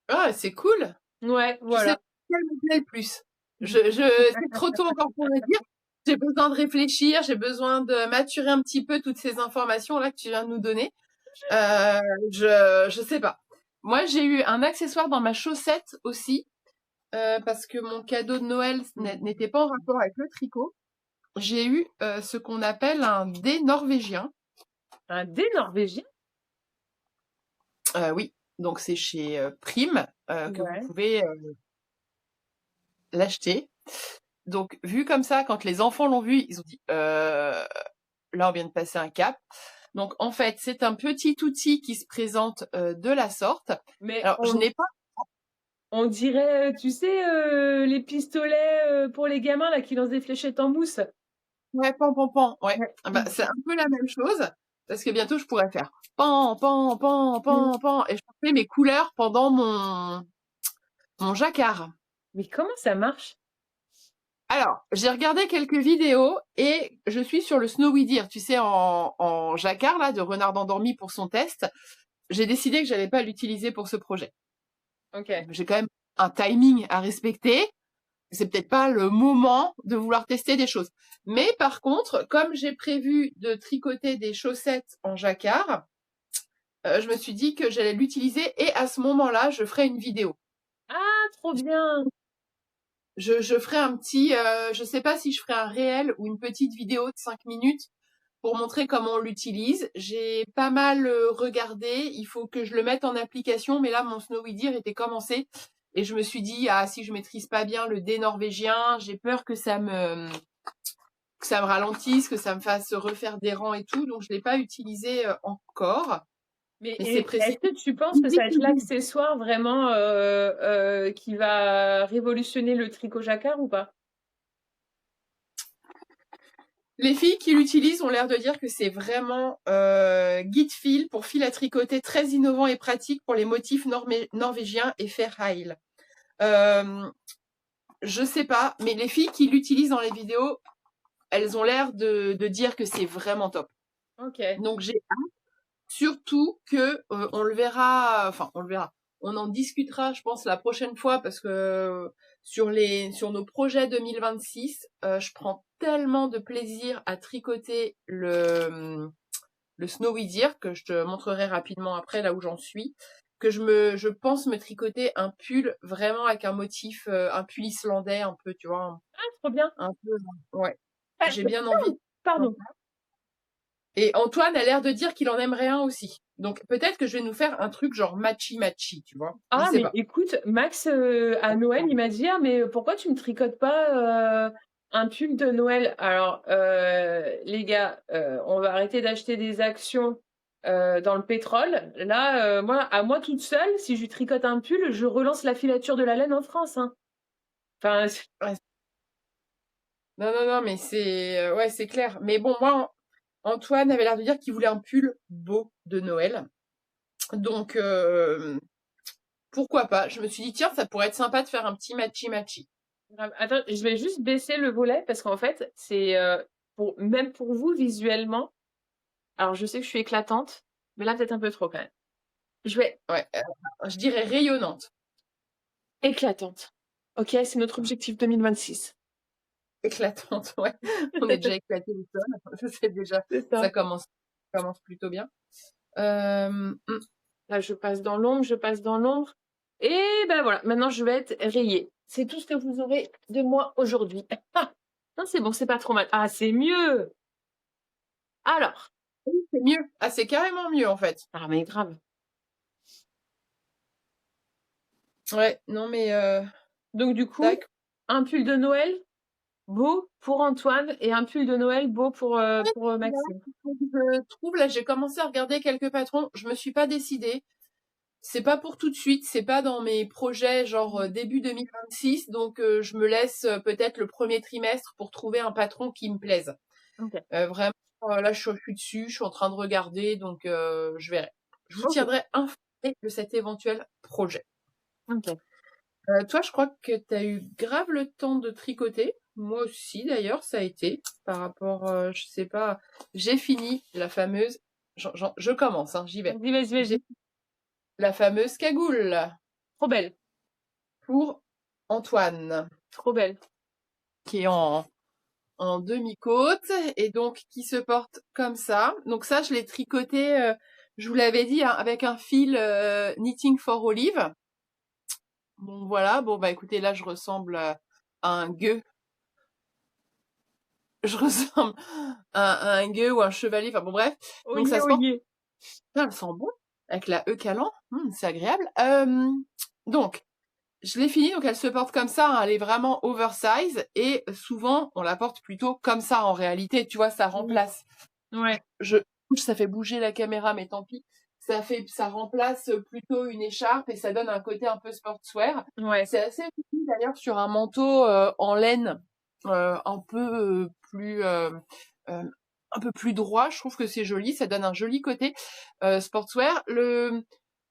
Ah, c'est cool. Ouais, Je sais voilà. pas quel me plaît le plus. C'est trop tôt encore pour le dire. J'ai besoin de réfléchir, j'ai besoin de maturer un petit peu toutes ces informations là que tu viens de nous donner. Euh, je sais pas. Moi, j'ai eu un accessoire dans ma chaussette aussi, parce que mon cadeau de Noël n'était pas en rapport avec le tricot. J'ai eu ce qu'on appelle un dé norvégien. Un dé norvégien? Oui, donc c'est chez Prime que vous Ouais. pouvez l'acheter. Donc vu comme ça, quand les enfants l'ont vu, ils ont dit là on vient de passer un cap. Donc en fait, c'est un petit outil qui se présente de la sorte. Mais Alors je n'ai pas. on dirait, tu sais, les pistolets pour les gamins là qui lancent des fléchettes en mousse. Ouais, pan. Ouais. Ouais. Ah bah, c'est un peu la même chose parce que bientôt je pourrais faire pan et je fais mes couleurs pendant mon jacquard. Mais comment ça marche? Alors, j'ai regardé quelques vidéos et je suis sur le Snowy Deer, tu sais, en jacquard, là, de renard endormi pour son test. J'ai décidé que j'allais pas l'utiliser pour ce projet. Ok. J'ai quand même un timing à respecter. C'est peut-être pas le moment de vouloir tester des choses. Mais par contre, comme j'ai prévu de tricoter des chaussettes en jacquard, je me suis dit que j'allais l'utiliser et à ce moment-là, je ferai une vidéo. Ah, trop bien. Je ferai un petit, je sais pas si je ferai un réel ou une petite vidéo de 5 minutes pour montrer comment on l'utilise. J'ai pas mal regardé, il faut que je le mette en application, mais là mon Snowy Deer était commencé et je me suis dit ah si je maîtrise pas bien le dé norvégien, j'ai peur que ça me ralentisse, que ça me fasse refaire des rangs et tout, donc je l'ai pas utilisé encore. Mais Mais c'est est-ce précis. que tu penses que ça va être l'accessoire vraiment qui va révolutionner le tricot jacquard ou pas? Les filles qui l'utilisent ont l'air de dire que c'est vraiment guide fil pour fil à tricoter très innovant et pratique pour les motifs norvégiens et Fairheil. Je sais pas, mais les filles qui l'utilisent dans les vidéos, elles ont l'air de dire que c'est vraiment top. Ok. Donc j'ai surtout que on le verra, enfin on le verra. On en discutera, je pense, la prochaine fois parce que sur nos projets 2026, je prends tellement de plaisir à tricoter le Snowy Deer que je te montrerai rapidement après là où j'en suis, que je pense me tricoter un pull vraiment avec un motif, un pull islandais un peu, tu vois, Ah, trop bien. un peu, ouais. Ah, J'ai bien envie. pardon. Et Antoine a l'air de dire qu'il en aimerait un aussi. Donc peut-être que je vais nous faire un truc genre matchy, tu vois. Je Ah, sais mais pas. écoute, Max, à Noël, il m'a dit, ah, mais pourquoi tu me tricotes pas un pull de Noël? Alors, les gars, on va arrêter d'acheter des actions dans le pétrole. Là, moi, à moi toute seule, si je lui tricote un pull, je relance la filature de la laine en France, hein. Enfin, Ouais. Non, mais ouais, c'est clair. Mais bon, moi, Antoine avait l'air de dire qu'il voulait un pull beau de Noël. Donc, pourquoi pas? Je me suis dit, tiens, ça pourrait être sympa de faire un petit matchy. attends, je vais juste baisser le volet parce qu'en fait, c'est même pour vous visuellement. Alors, je sais que je suis éclatante, mais là, peut-être un peu trop quand même. Je vais Ouais, je dirais rayonnante. éclatante. Ok, c'est notre objectif 2026. Éclatante, ouais. On est déjà éclaté le sol. C'est déjà, C'est ça ça. commence plutôt bien. Là, je passe dans l'ombre, je passe dans l'ombre. Et ben voilà, maintenant je vais être rayée. C'est tout ce que vous aurez de moi aujourd'hui. Ah, non, c'est bon, c'est pas trop mal. Ah, c'est mieux. Alors. C'est mieux. Ah, c'est carrément mieux en fait. Ah, mais grave. Ouais, non mais Donc du coup, tac. un pull de Noël beau pour Antoine et un pull de Noël beau pour Voilà, Maxime. je trouve là, j'ai commencé à regarder quelques patrons. Je me suis pas décidée. C'est pas pour tout de suite. C'est pas dans mes projets genre début 2026. Donc je me laisse peut-être le premier trimestre pour trouver un patron qui me plaise. Ok. Vraiment, là je suis dessus. Je suis en train de regarder. Donc je verrai. Je vous Ok. tiendrai informé de cet éventuel projet. Ok. Toi, je crois que tu as eu grave le temps de tricoter. Moi aussi, d'ailleurs, ça a été par rapport, je sais pas, j'ai fini la fameuse, je commence, hein, j'y vais. Vas-y, vas-y, J'ai vas-y. la fameuse cagoule Trop belle. pour Antoine, Trop belle. qui est en demi-côte et donc qui se porte comme ça. Donc ça, je l'ai tricoté, je vous l'avais dit, hein, avec un fil Knitting for Olive. Bon, voilà. Bon, bah écoutez, là, je ressemble à un gueux. Je ressemble à un gueux ou un chevalier, enfin bon bref. Donc Oyez, ça se porte. oyez. Ah, elle sent bon avec la E calant, c'est agréable. Donc je l'ai fini, donc elle se porte comme ça, hein, elle est vraiment oversize et souvent on la porte plutôt comme ça en réalité, tu vois, ça Oui. remplace. Ouais. Ça fait bouger la caméra, mais tant pis. Ça remplace plutôt une écharpe et ça donne un côté un peu sportswear. Ouais. C'est assez utile d'ailleurs sur un manteau en laine un peu un peu plus droit. Je trouve que c'est joli, ça donne un joli côté sportswear.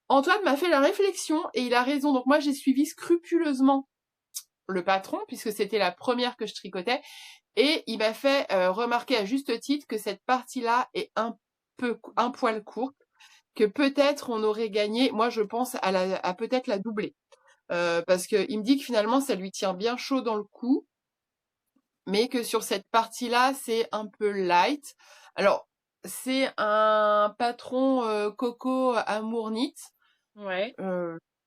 Antoine m'a fait la réflexion et il a raison. Donc moi j'ai suivi scrupuleusement le patron puisque c'était la première que je tricotais et il m'a fait remarquer à juste titre que cette partie-là est un poil courte, que peut-être on aurait gagné. Moi je pense à peut-être la doubler parce que il me dit que finalement ça lui tient bien chaud dans le cou, mais que sur cette partie-là c'est un peu light. Alors c'est un patron Coco Amour Knit. Ouais.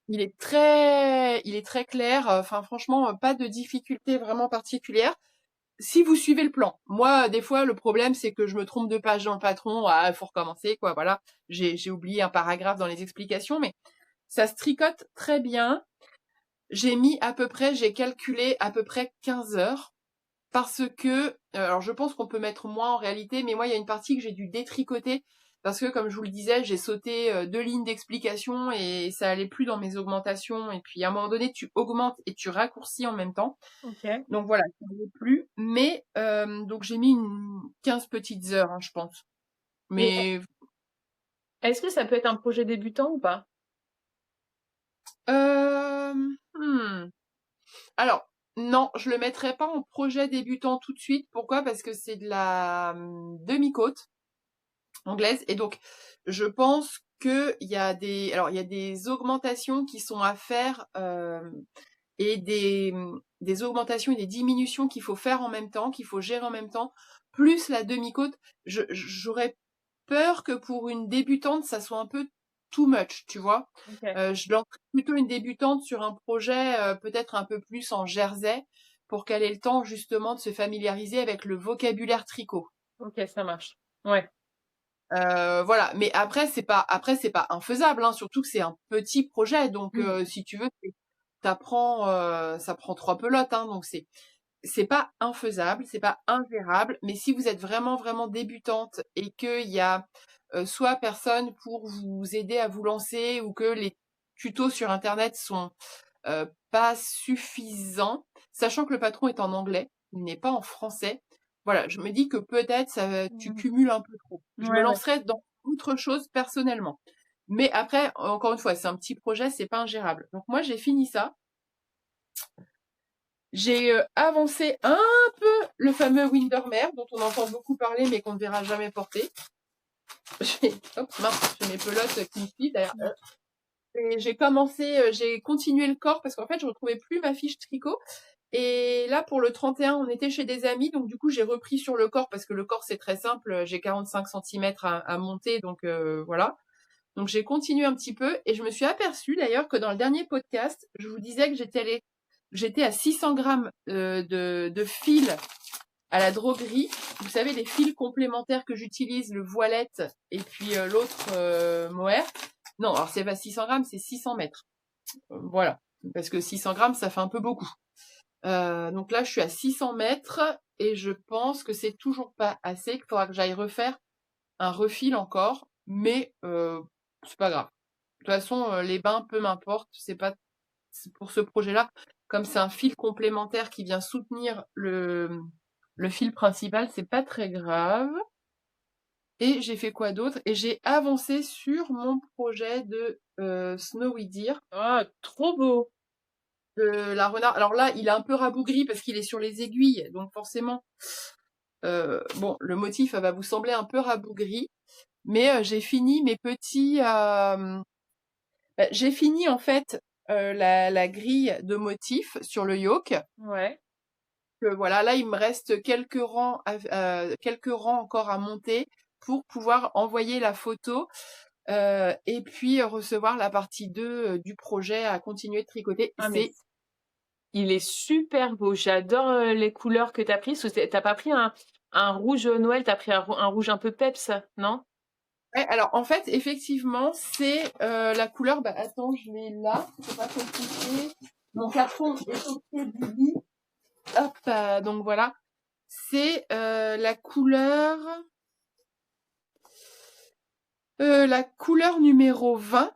Il est très clair. Enfin, franchement, pas de difficulté vraiment particulière. Si vous suivez le plan. Moi, des fois, le problème, c'est que je me trompe de page dans le patron. Ah, il faut recommencer, quoi. Voilà. J'ai oublié un paragraphe dans les explications, mais ça se tricote très bien. J'ai calculé à peu près 15 heures. Parce que, alors je pense qu'on peut mettre moins en réalité, mais moi il y a une partie que j'ai dû détricoter parce que comme je vous le disais, j'ai sauté 2 lignes d'explication et ça allait plus dans mes augmentations. Et puis à un moment donné, tu augmentes et tu raccourcis en même temps. Ok. Donc voilà, ça n'allait plus. Mais donc j'ai mis 15 petites heures, hein, je pense. Et Mais est-ce que ça peut être un projet débutant ou pas? hmm. Alors, non, je le mettrai pas en projet débutant tout de suite. Pourquoi? Parce que c'est de la demi-côte anglaise. Et donc, je pense qu'il y a il y a des augmentations qui sont à faire et des augmentations et des diminutions qu'il faut faire en même temps, qu'il faut gérer en même temps, plus la demi-côte. J'aurais peur que pour une débutante, ça soit un peu too much, tu vois. Ok, Je lancerais plutôt une débutante sur un projet peut-être un peu plus en jersey pour qu'elle ait le temps justement de se familiariser avec le vocabulaire tricot. ok, ça marche. Ouais. Voilà, mais après c'est pas infaisable, hein, surtout que c'est un petit projet, donc Mm. si tu veux, t'apprends, ça prend trois pelotes, hein, donc c'est pas infaisable, c'est pas ingérable, mais si vous êtes vraiment vraiment débutante et qu'il y a soit personne pour vous aider à vous lancer ou que les tutos sur internet sont pas suffisants, sachant que le patron est en anglais, il n'est pas en français. Voilà, je me dis que peut-être tu Mm. cumules un peu trop. Je me Ouais, ouais. lancerai dans autre chose personnellement. Mais après, encore une fois, c'est un petit projet, c'est pas ingérable. Donc moi, j'ai fini ça. J'ai avancé un peu le fameux Windermere dont on entend beaucoup parler mais qu'on ne verra jamais porter. Hop, mince, j'ai mes pelotes qui me suivent d'ailleurs. Et j'ai commencé, j'ai continué le corps parce qu'en fait, je retrouvais plus ma fiche tricot. Et là, pour le 31, on était chez des amis, donc du coup, j'ai repris sur le corps parce que le corps, c'est très simple. J'ai 45 centimètres à monter, donc voilà. Donc j'ai continué un petit peu et je me suis aperçue d'ailleurs que dans le dernier podcast, je vous disais que j'étais à 600 grammes de fil à la droguerie. Vous savez, les fils complémentaires que j'utilise, le voilette et puis l'autre mohair. Non, alors c'est pas 600 grammes, c'est 600 mètres. Voilà. Parce que 600 grammes, ça fait un peu beaucoup. Donc là, je suis à 600 mètres et je pense que c'est toujours pas assez, qu'il faudra que j'aille refaire un refil encore, mais c'est pas grave. De toute façon, les bains, peu m'importe, c'est pour ce projet-là. Comme c'est un fil complémentaire qui vient soutenir le fil principal, c'est pas très grave. Et j'ai fait quoi d'autre? Et j'ai avancé sur mon projet de Snowy Deer, Ah, trop beau. de la renard. Alors là, il est un peu rabougri parce qu'il est sur les aiguilles, donc forcément, bon, le motif va vous sembler un peu rabougri, mais j'ai fini mes petits. J'ai fini en fait la grille de motifs sur le yoke. Ouais. Voilà, là il me reste quelques rangs encore à monter pour pouvoir envoyer la photo et puis recevoir la partie 2 du projet à continuer de tricoter. Ah, mais il est super beau. J'adore les couleurs que t'as prises. T'as pas pris un rouge Noël, t'as pris un rouge un peu peps, non? Ouais, alors en fait effectivement c'est la couleur. Bah attends, je l'ai là. C'est pas compliqué. Mon carton est au pied du lit. Hop, donc voilà. C'est la couleur numéro 20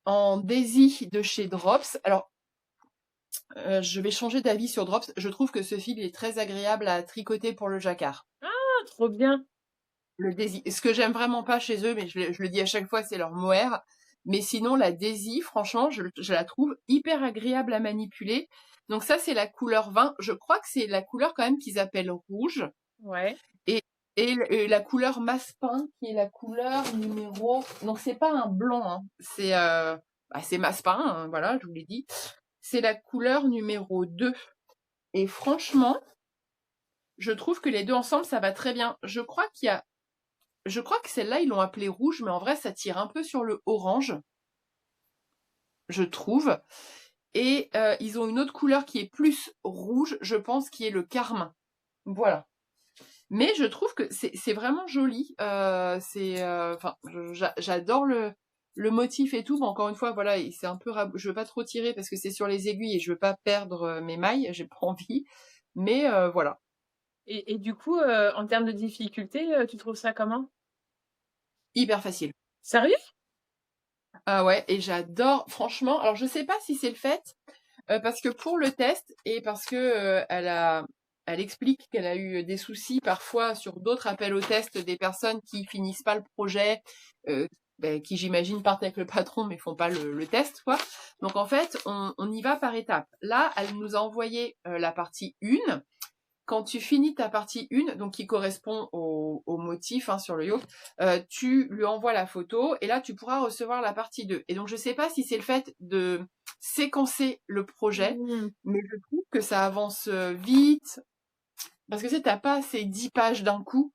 en Daisy de chez Drops. Alors, je vais changer d'avis sur Drops. Je trouve que ce fil est très agréable à tricoter pour le jacquard. Ah, trop bien. Le Daisy. Ce que j'aime vraiment pas chez eux, mais je le dis à chaque fois, c'est leur mohair. Mais sinon, la Daisy, franchement, je la trouve hyper agréable à manipuler. Donc ça, c'est la couleur 20. Je crois que c'est la couleur quand même qu'ils appellent rouge. Ouais. Et, la couleur Massepain, qui est la couleur numéro... Donc c'est pas un blanc, hein. C'est Massepain, hein, voilà, je vous l'ai dit. C'est la couleur numéro 2. Et franchement, je trouve que les deux ensemble, ça va très bien. Je crois que celle-là, ils l'ont appelée rouge, mais en vrai, ça tire un peu sur le orange, je trouve. Et ils ont une autre couleur qui est plus rouge, je pense, qui est le carmin. Voilà. Mais je trouve que c'est vraiment joli. Enfin, j'adore le motif et tout. Mais encore une fois, voilà, c'est un peu, je veux pas trop tirer parce que c'est sur les aiguilles et je veux pas perdre mes mailles. J'ai pas envie. Mais voilà, Et du coup, en termes de difficulté, tu trouves ça comment? hyper facile. Sérieux? Ah ouais, et j'adore. Franchement, alors je sais pas si c'est le fait parce que pour le test et parce que elle explique qu'elle a eu des soucis parfois sur d'autres appels au test des personnes qui finissent pas le projet, qui j'imagine partent avec le patron mais font pas le test, quoi. Donc en fait, on y va par étapes. Là, elle nous a envoyé la partie 1. Quand tu finis ta partie 1, donc qui correspond au motif sur le yacht, tu lui envoies la photo et là tu pourras recevoir la partie 2. Et donc je sais pas si c'est le fait de séquencer le projet, Mmh. mais je trouve que ça avance vite, parce que tu sais, t'as pas ces 10 pages d'un coup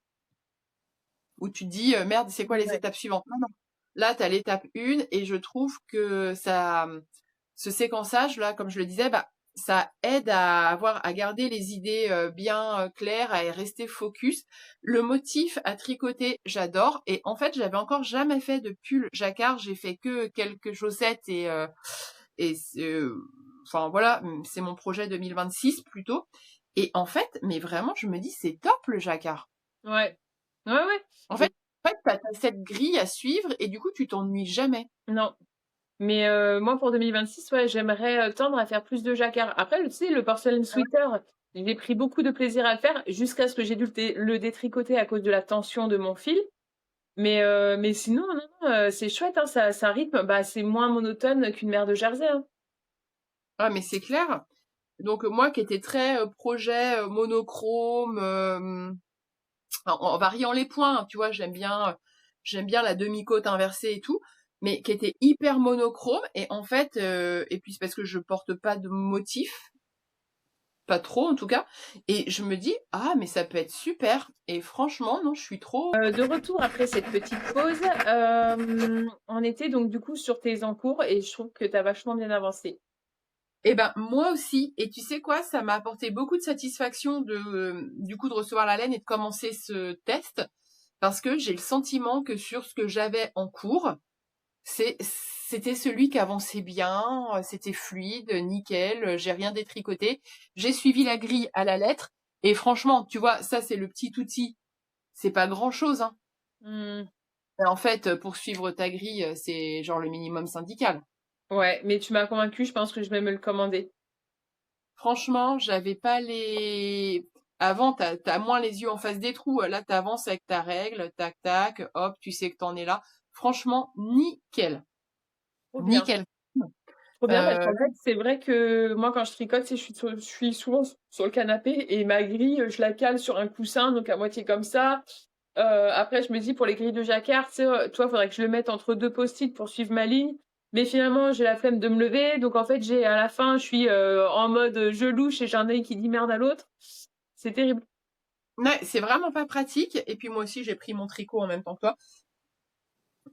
où tu te dis merde, c'est quoi les Ouais. étapes suivantes? Non, non. Là, tu as l'étape 1 et je trouve que ce séquençage là, comme je le disais, ça aide à garder les idées bien claires, à rester focus. Le motif à tricoter, j'adore. Et en fait, j'avais encore jamais fait de pull jacquard. J'ai fait que quelques chaussettes enfin voilà, c'est mon projet 2026 plutôt. Et en fait, mais vraiment, je me dis, c'est top le jacquard. Ouais. Ouais, ouais. En Mais fait, t'as cette grille à suivre et du coup, tu t'ennuies jamais. non. Mais moi, pour 2026, ouais, j'aimerais tendre à faire plus de jacquard. Après, tu sais, le porcelain Ah ouais. sweater, j'ai pris beaucoup de plaisir à le faire jusqu'à ce que j'ai dû le détricoter à cause de la tension de mon fil. Mais sinon, non, non, c'est chouette, hein, ça rythme. Bah, c'est moins monotone qu'une mère de Jersey, hein. Ah, mais c'est clair. Donc moi qui étais très projet monochrome, en variant les points, tu vois, j'aime bien la demi-côte inversée et tout, mais qui était hyper monochrome et en fait, et puis c'est parce que je porte pas de motif, pas trop en tout cas, et je me dis ah mais ça peut être super et franchement non, je suis trop. De retour après cette petite pause, on était donc du coup sur tes encours et je trouve que tu as vachement bien avancé. Eh ben moi aussi. Et tu sais quoi, ça m'a apporté beaucoup de satisfaction du coup de recevoir la laine et de commencer ce test parce que j'ai le sentiment que sur ce que j'avais en cours, c'était celui qui avançait bien, c'était fluide, nickel, j'ai rien détricoté, j'ai suivi la grille à la lettre et franchement, tu vois, ça c'est le petit outil, c'est pas grand-chose hein. Mmh. Mais en fait, pour suivre ta grille, c'est genre le minimum syndical. Ouais, mais tu m'as convaincue, je pense que je vais me le commander. Franchement, j'avais pas les. Avant, t'as moins les yeux en face des trous. Là, t'avances avec ta règle, tac, tac, hop, tu sais que t'en es là. Franchement, nickel. Trop bien. Nickel. Trop bien parce Euh, qu'en fait, c'est vrai que moi, quand je tricote, tu sais, je suis souvent sur le canapé et ma grille, je la cale sur un coussin, donc à moitié comme ça. Après, je me dis pour les grilles de jacquard, tu sais, toi, faudrait que je le mette entre 2 post-it pour suivre ma ligne. Mais finalement, j'ai la flemme de me lever, donc en fait, à la fin, je suis en mode je louche et j'ai un œil qui dit merde à l'autre. C'est terrible. ouais, c'est vraiment pas pratique. Et puis moi aussi, j'ai pris mon tricot en même temps que toi.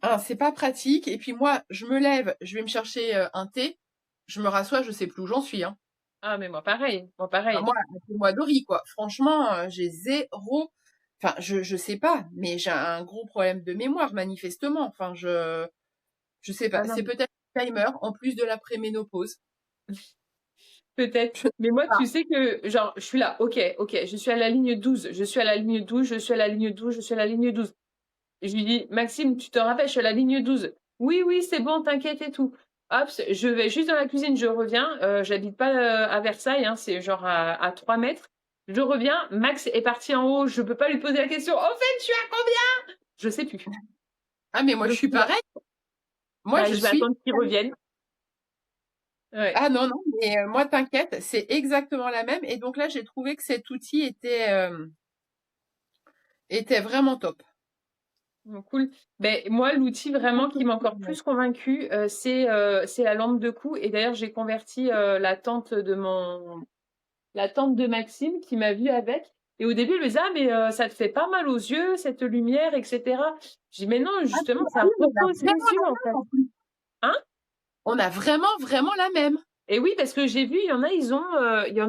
Ah, c'est pas pratique. Et puis moi, je me lève, je vais me chercher un thé. Je me rassois, je sais plus où j'en suis, hein. Ah, mais moi, pareil. Moi, Enfin, pareil. moi, appelez-moi Dory, quoi. Franchement, j'ai zéro. Enfin, je sais pas, mais j'ai un gros problème de mémoire, manifestement. Enfin, je sais Ah pas. C'est non, peut-être le timer en plus de la préménopause. peut-être. Je sais Mais moi, pas. tu sais que, genre, je suis là, ok, ok, je suis à la ligne 12, je suis à la ligne 12, je suis à la ligne 12, je suis à la ligne 12. Et je lui dis, Maxime, tu te rappelles, je suis à la ligne 12. Oui, oui, c'est bon, t'inquiète et tout. Hop, je vais juste dans la cuisine, je reviens. J'habite pas à Versailles, hein, c'est genre à 3 mètres. Je reviens, Max est parti en haut, je peux pas lui poser la question. En fait, je suis à combien? Je sais plus. Ah, mais moi, je Donc, suis pareil. Moi, bah, je je vais suis. attendre qu'il revienne. Ouais. Ah non, non, mais moi, t'inquiète, c'est exactement la même. Et donc là, j'ai trouvé que cet outil était vraiment top. Donc, cool. Ben, moi, l'outil vraiment qui m'a encore plus convaincue, c'est la lampe de cou. Et d'ailleurs, j'ai converti la tante de Maxime qui m'a vue avec. Et au début, elle me disait, ah, mais ça te fait pas mal aux yeux, cette lumière, etc. J'ai dit, mais non, Ah, justement, ah ça oui, mais on a repose les vraiment yeux, la en fait. même en plus. Hein? On a vraiment, vraiment la même. Et oui, parce que j'ai vu, il y en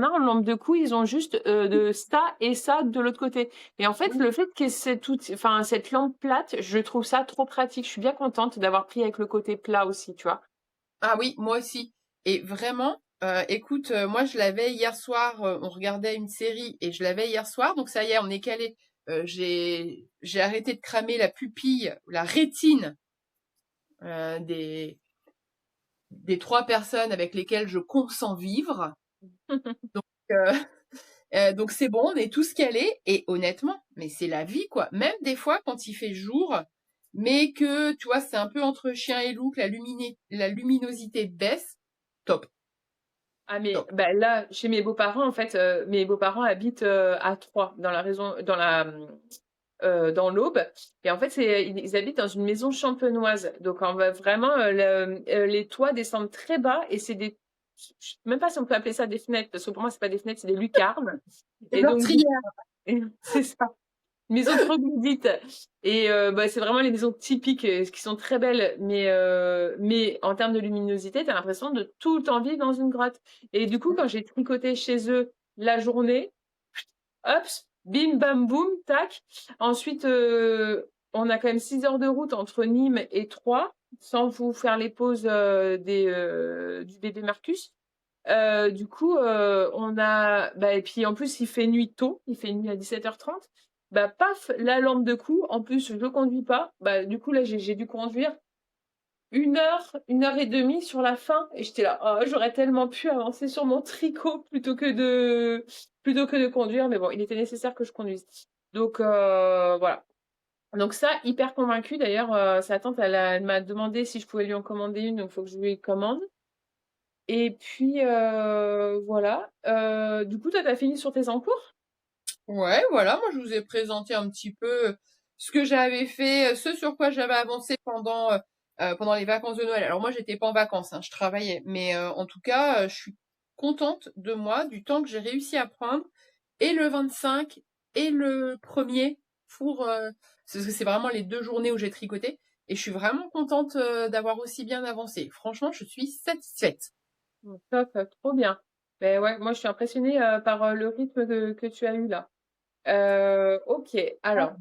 a en lampe de cou, ils ont juste de ça et ça de l'autre côté. Et en fait, Oui. le fait que cette lampe plate, je trouve ça trop pratique. Je suis bien contente d'avoir pris avec le côté plat aussi, tu vois. Ah oui, moi aussi. Et vraiment, écoute, moi je l'avais hier soir, on regardait une série et je l'avais hier soir, donc ça y est, on est calé. J'ai arrêté de cramer la pupille, la rétine des 3 personnes avec lesquelles je consens vivre. Donc, euh, Donc c'est bon, on est tous calés et honnêtement, mais c'est la vie quoi. Même des fois quand il fait jour, mais que tu vois c'est un peu entre chien et loup, que la luminosité baisse, top, Ah mais top. bah là, chez mes beaux-parents, en fait, mes beaux-parents habitent à Troyes, dans l'Aube. Et en fait, ils habitent dans une maison champenoise. Donc, on va vraiment, les toits descendent très bas et je sais même pas si on peut appeler ça des fenêtres, parce que pour moi, c'est pas des fenêtres, c'est des lucarnes. Les Et donc, meurtrières. c'est ça. Maison troglodyte. Et bah, c'est vraiment les maisons typiques qui sont très belles, mais en termes de luminosité, t'as l'impression de tout le temps vivre dans une grotte. Et du coup, quand j'ai tricoté chez eux la journée, hop, bim bam boum, tac. Ensuite, on a quand même 6 heures de route entre Nîmes et Troyes, sans vous faire les pauses du bébé Marcus. Du coup, bah, et puis en plus, il fait nuit tôt, il fait nuit à 17h30. Bah, paf, la lampe de cou. En plus, je ne conduis pas. Bah, du coup, là, j'ai dû conduire 1 heure et demie sur la fin. Et j'étais là, oh, j'aurais tellement pu avancer sur mon tricot plutôt que de conduire. Mais bon, il était nécessaire que je conduise. Donc, voilà. Donc ça, hyper convaincue. D'ailleurs, sa tante, elle m'a demandé si je pouvais lui en commander une. Donc, il faut que je lui commande. Et puis, voilà. Du coup, toi, t'as fini sur tes encours? Ouais, voilà, moi je vous ai présenté un petit peu ce que j'avais fait, ce sur quoi j'avais avancé pendant les vacances de Noël. Alors moi j'étais pas en vacances, hein, je travaillais, mais en tout cas je suis contente de moi, du temps que j'ai réussi à prendre, et le 25 et le premier parce que c'est vraiment les 2 journées où j'ai tricoté, et je suis vraiment contente d'avoir aussi bien avancé. Franchement, je suis satisfaite. Top, trop bien. Ben ouais, moi, je suis impressionnée par le rythme que tu as eu là. Ok, alors,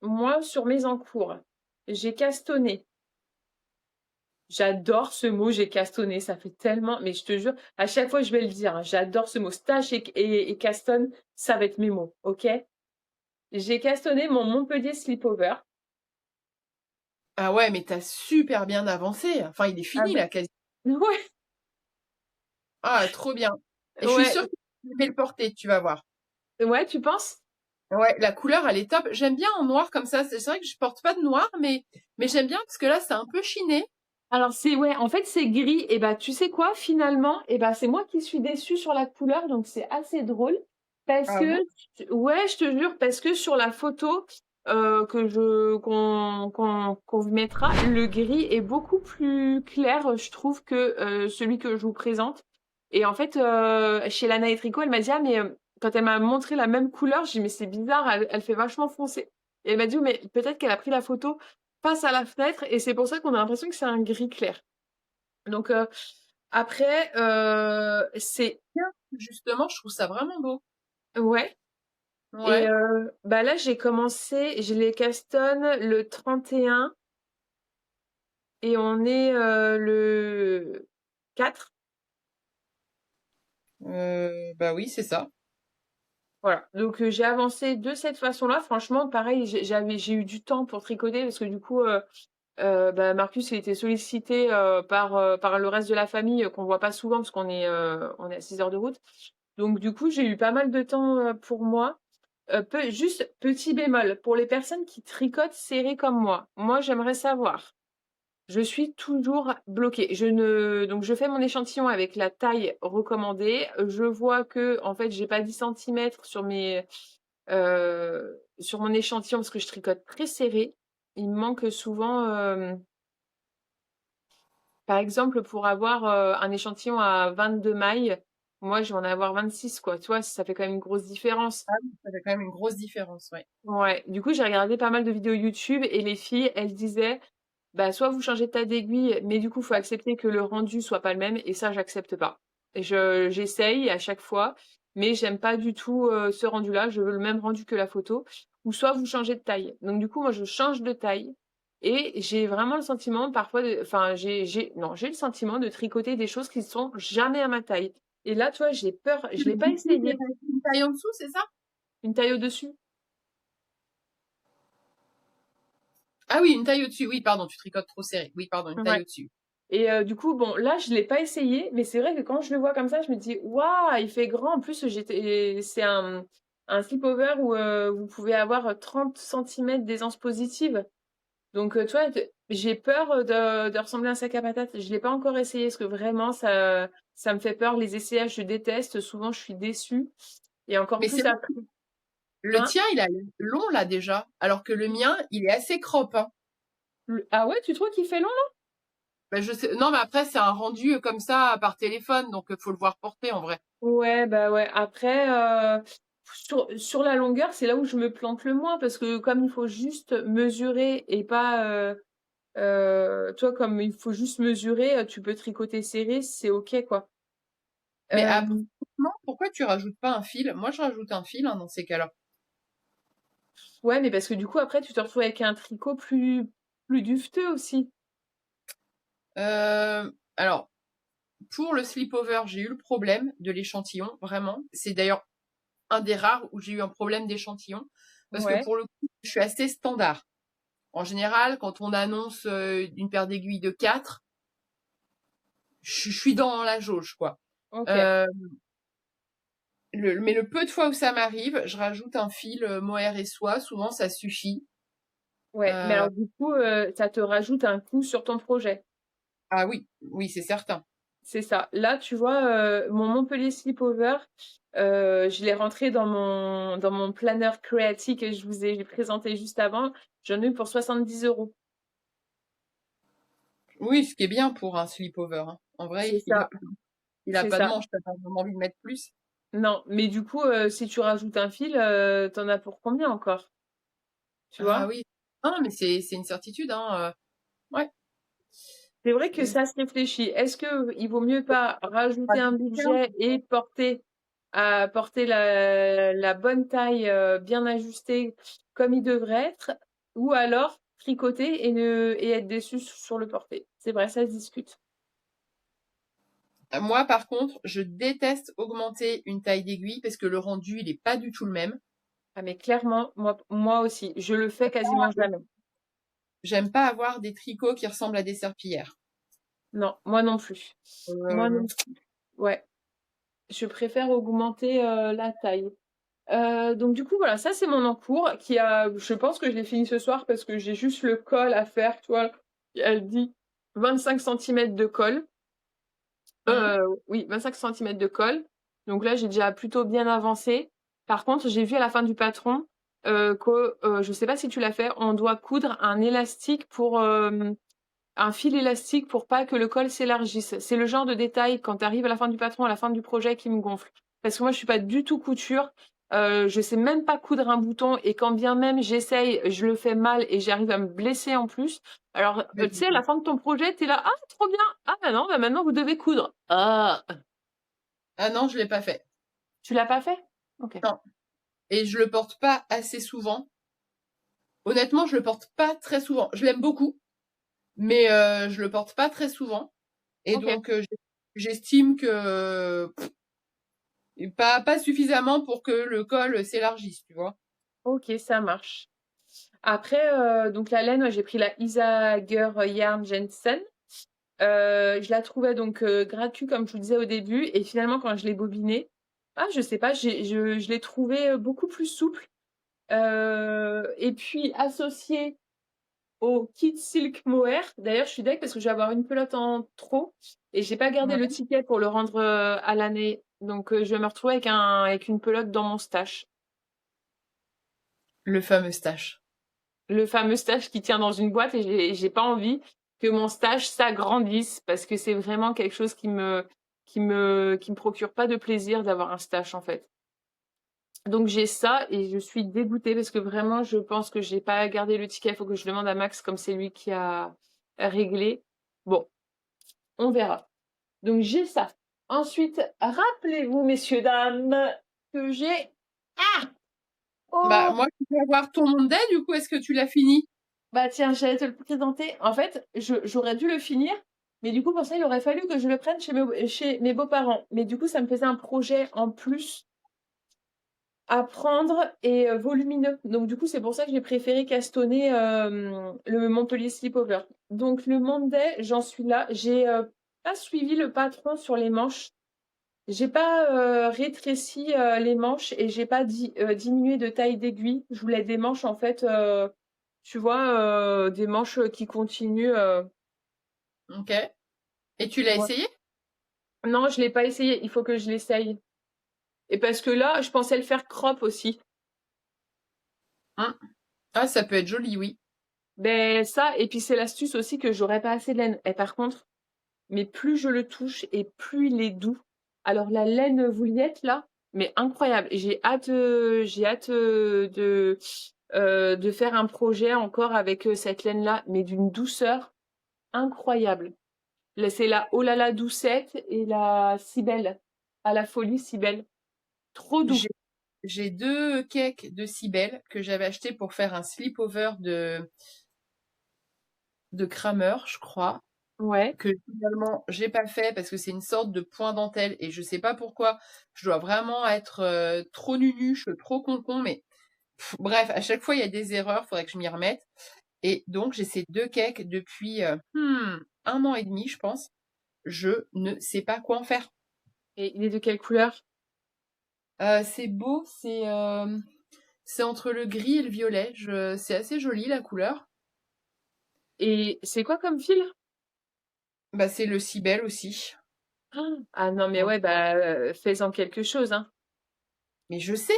moi, sur mes encours, j'ai castonné. J'adore ce mot, j'ai castonné, ça fait tellement, mais je te jure, à chaque fois je vais le dire, hein, j'adore ce mot. Stache et castonne, ça va être mes mots, ok? J'ai castonné mon Montpellier Slipover. Ah ouais, mais t'as super bien avancé. Enfin, il est Ah fini bah, là, quasi. ouais, Ah, trop bien. Et je suis sûre ouais, que tu vais le porter, tu vas voir. ouais, tu penses? Ouais, la couleur, elle est top. J'aime bien en noir comme ça. C'est vrai que je porte pas de noir, mais j'aime bien parce que là, c'est un peu chiné. Alors ouais, en fait c'est gris. Et bah tu sais quoi, finalement, et bah c'est moi qui suis déçue sur la couleur, donc c'est assez drôle parce Ah que bon? ouais, je te jure, parce que sur la photo qu'on vous mettra, le gris est beaucoup plus clair, je trouve, que celui que je vous présente. Et en fait, chez Lana et Tricot, elle m'a dit ah mais quand elle m'a montré la même couleur, j'ai dit mais c'est bizarre, elle fait vachement foncé. Et elle m'a dit mais peut-être qu'elle a pris la photo face à la fenêtre et c'est pour ça qu'on a l'impression que c'est un gris clair. Donc après, c'est Bien. Justement, je trouve ça vraiment beau. ouais. Et Ouais. bah là j'ai commencé, je les castonne le 31 et on est le 4. Bah oui, c'est ça. Voilà. Donc j'ai avancé de cette façon-là. Franchement, pareil, j'ai eu du temps pour tricoter parce que du coup, bah, Marcus il était sollicité par le reste de la famille qu'on voit pas souvent parce qu'on est à 6 heures de route. Donc du coup, j'ai eu pas mal de temps pour moi. Juste petit bémol, pour les personnes qui tricotent serré comme moi j'aimerais savoir. Je suis toujours bloquée. Donc je fais mon échantillon avec la taille recommandée. Je vois que en fait j'ai pas 10 centimètres sur mon échantillon parce que je tricote très serré. Il me manque souvent, par exemple, pour avoir un échantillon à 22 mailles, moi je vais en avoir 26 quoi. Tu vois, ça fait quand même une grosse différence. Ah oui, ça fait quand même une grosse différence, ouais. Ouais, du coup, j'ai regardé pas mal de vidéos YouTube et les filles, elles disaient, bah, soit vous changez de taille d'aiguille, mais du coup, faut accepter que le rendu soit pas le même et ça, j'accepte pas. Et j'essaye à chaque fois, mais j'aime pas du tout ce rendu-là. Je veux le même rendu que la photo. Ou soit vous changez de taille. Donc du coup, moi, je change de taille et j'ai vraiment le sentiment parfois, enfin, non, j'ai le sentiment de tricoter des choses qui sont jamais à ma taille. Et là, tu vois, j'ai peur. Je l'ai pas Du coup, essayé. une taille en dessous, c'est ça? Une taille au-dessus. Ah oui, une taille au-dessus. Oui, pardon, tu tricotes trop serré. Oui, pardon, une taille Ouais. au-dessus. Et du coup, bon, là, je l'ai pas essayé, mais c'est vrai que quand je le vois comme ça, je me dis, waouh, il fait grand. En plus, c'est un sleepover où vous pouvez avoir 30 centimètres d'aisance positive. Donc, tu vois, j'ai peur de ressembler à un sac à patates. Je l'ai pas encore essayé parce que vraiment, ça me fait peur. Les essayages, je déteste. Souvent, je suis déçue. Et encore Mais c'est plus vrai, après. le Hein? tien, il a l'air long là déjà, alors que le mien, il est assez crop, hein. Ah ouais, tu trouves qu'il fait long? Bah, je sais, non, mais après, c'est un rendu comme ça par téléphone, donc faut le voir porter en vrai. Ouais, bah ouais. Après, sur la longueur, c'est là où je me plante le moins parce que comme il faut juste mesurer et pas, toi, comme il faut juste mesurer, tu peux tricoter serré, c'est ok, quoi. Mais après, Euh, non, pourquoi tu rajoutes pas un fil? Moi, je rajoute un fil hein, dans ces cas-là. ouais, mais parce que du coup, après, tu te retrouves avec un tricot plus duveteux aussi. Alors, pour le sleepover, j'ai eu le problème de l'échantillon, vraiment. C'est d'ailleurs un des rares où j'ai eu un problème d'échantillon, parce que Ouais, pour le coup, je suis assez standard. En général, quand on annonce une paire d'aiguilles de 4, je suis dans la jauge, quoi. ok. Euh, mais le peu de fois où ça m'arrive, je rajoute un fil mohair et soie. Souvent, ça suffit. Ouais, mais Euh, alors du coup, ça te rajoute un coût sur ton projet. ah oui, oui, c'est certain. C'est ça. Là, tu vois, mon Montpellier Sleepover, je l'ai rentré dans mon planeur créatique que je vous ai présenté juste avant. J'en ai eu pour 70 €. Oui, ce qui est bien pour un sleepover, hein. En C'est vrai, ça, il a c'est pas de ça. manche, t'as pas vraiment envie de mettre plus. Non, mais du coup, si tu rajoutes un fil, t'en as pour combien encore? Tu Ah vois? oui. Non, non, mais c'est une certitude, hein. Ouais. C'est vrai que C'est- ça se réfléchit. Est-ce que il vaut mieux pas rajouter un c'est- budget et porter la bonne taille bien ajustée comme il devrait être, ou alors tricoter et être déçu sur le porté. C'est vrai, ça se discute. Moi, par contre, je déteste augmenter une taille d'aiguille parce que le rendu, il est pas du tout le même. Ah mais clairement, moi aussi, je le fais quasiment jamais. J'aime pas avoir des tricots qui ressemblent à des serpillères. Non, moi non plus. Moi Euh, non plus. Ouais, je préfère augmenter la taille. Donc du coup voilà, ça c'est mon encours je pense que je l'ai fini ce soir parce que j'ai juste le col à faire, tu vois. Elle dit 25 centimètres de colle. hmm. Oui, 25 centimètres de colle. Donc là, j'ai déjà plutôt bien avancé. Par contre, j'ai vu à la fin du patron que, je sais pas si tu l'as fait, on doit coudre un élastique un fil élastique pour pas que le col s'élargisse. C'est le genre de détail quand tu arrives à la fin du patron, à la fin du projet qui me gonfle. Parce que moi, je suis pas du tout couture. Je sais même pas coudre un bouton et quand bien même j'essaye, je le fais mal et j'arrive à me blesser en plus. Alors, tu sais, à la fin de ton projet, t'es là, ah, trop bien. Ah, bah non, bah maintenant vous devez coudre. Ah, Ah non, je l'ai pas fait. tu l'as pas fait? Ok. Non. Et je le porte pas assez souvent. Honnêtement, je le porte pas très souvent. Je l'aime beaucoup, mais je le porte pas très souvent. Et Ok. donc, j'estime que pas suffisamment pour que le col s'élargisse, tu vois. Ok, ça marche. Après, donc la laine, ouais, j'ai pris la Isager Yarn Jensen. Je la trouvais donc gratuite comme je vous disais au début et finalement quand je l'ai bobiné, ah je sais pas, je l'ai trouvé beaucoup plus souple. Et puis associé au kit silk mohair. D'ailleurs, je suis deg parce que je vais avoir une pelote en trop et j'ai pas gardé le Ouais. ticket pour le rendre à l'année. Donc je vais me retrouver avec une pelote dans mon stash. Le fameux stash. Le fameux stash qui tient dans une boîte et j'ai pas envie que mon stash s'agrandisse parce que c'est vraiment quelque chose qui me procure pas de plaisir d'avoir un stash en fait. Donc j'ai ça et je suis dégoûtée parce que vraiment je pense que j'ai pas gardé le ticket. Il faut que je demande à Max comme c'est lui qui a réglé. Bon, on verra. Donc j'ai ça. Ensuite, rappelez-vous messieurs dames que j'ai Bah, oh moi, je peux avoir ton Monday, du coup, est-ce que tu l'as fini? bah tiens, j'allais te le présenter. En fait, j'aurais dû le finir, mais du coup, pour ça, il aurait fallu que je le prenne chez mes beaux-parents. Mais du coup, ça me faisait un projet en plus. à prendre et volumineux. Donc du coup, c'est pour ça que j'ai préféré castonner le Montpellier Slipover. Donc le Monday, j'en suis là. J'ai pas suivi le patron sur les manches. J'ai pas rétréci les manches et j'ai pas diminué de taille d'aiguille. Je voulais des manches en fait, tu vois, des manches qui continuent. Ok. Et tu l'as Ouais. essayé? Non, je l'ai pas essayé. Il faut que je l'essaye. Et parce que là, je pensais le faire crop aussi. Hein. Ah, ça peut être joli, oui. Ben ça, et puis c'est l'astuce aussi que j'aurais pas assez de laine. Et par contre, mais plus je le touche et plus il est doux. Alors la laine Vouliette là, mais incroyable. Et j'ai hâte de faire un projet encore avec cette laine là, mais d'une douceur incroyable. Là, c'est la Oh là là doucette et la Cybèle. À la folie Cybèle. Trop doux. J'ai j'ai 2 cakes de Cybèle que j'avais acheté pour faire un slip-over de Kramer, je crois, Ouais. que finalement j'ai pas fait parce que c'est une sorte de point dentelle et je sais pas pourquoi. Je dois vraiment être trop nunuche, trop concon, mais bref, à chaque fois il y a des erreurs, faudrait que je m'y remette. Et donc j'ai ces 2 cakes depuis 1 an et demi, je pense. Je ne sais pas quoi en faire. Et il est de quelle couleur? C'est beau, c'est entre le gris et le violet. C'est assez joli la couleur. Et c'est quoi comme fil? Bah c'est le cibelle aussi. Ah non, mais Ouais. ouais, bah, fais-en quelque chose, hein. Mais je sais,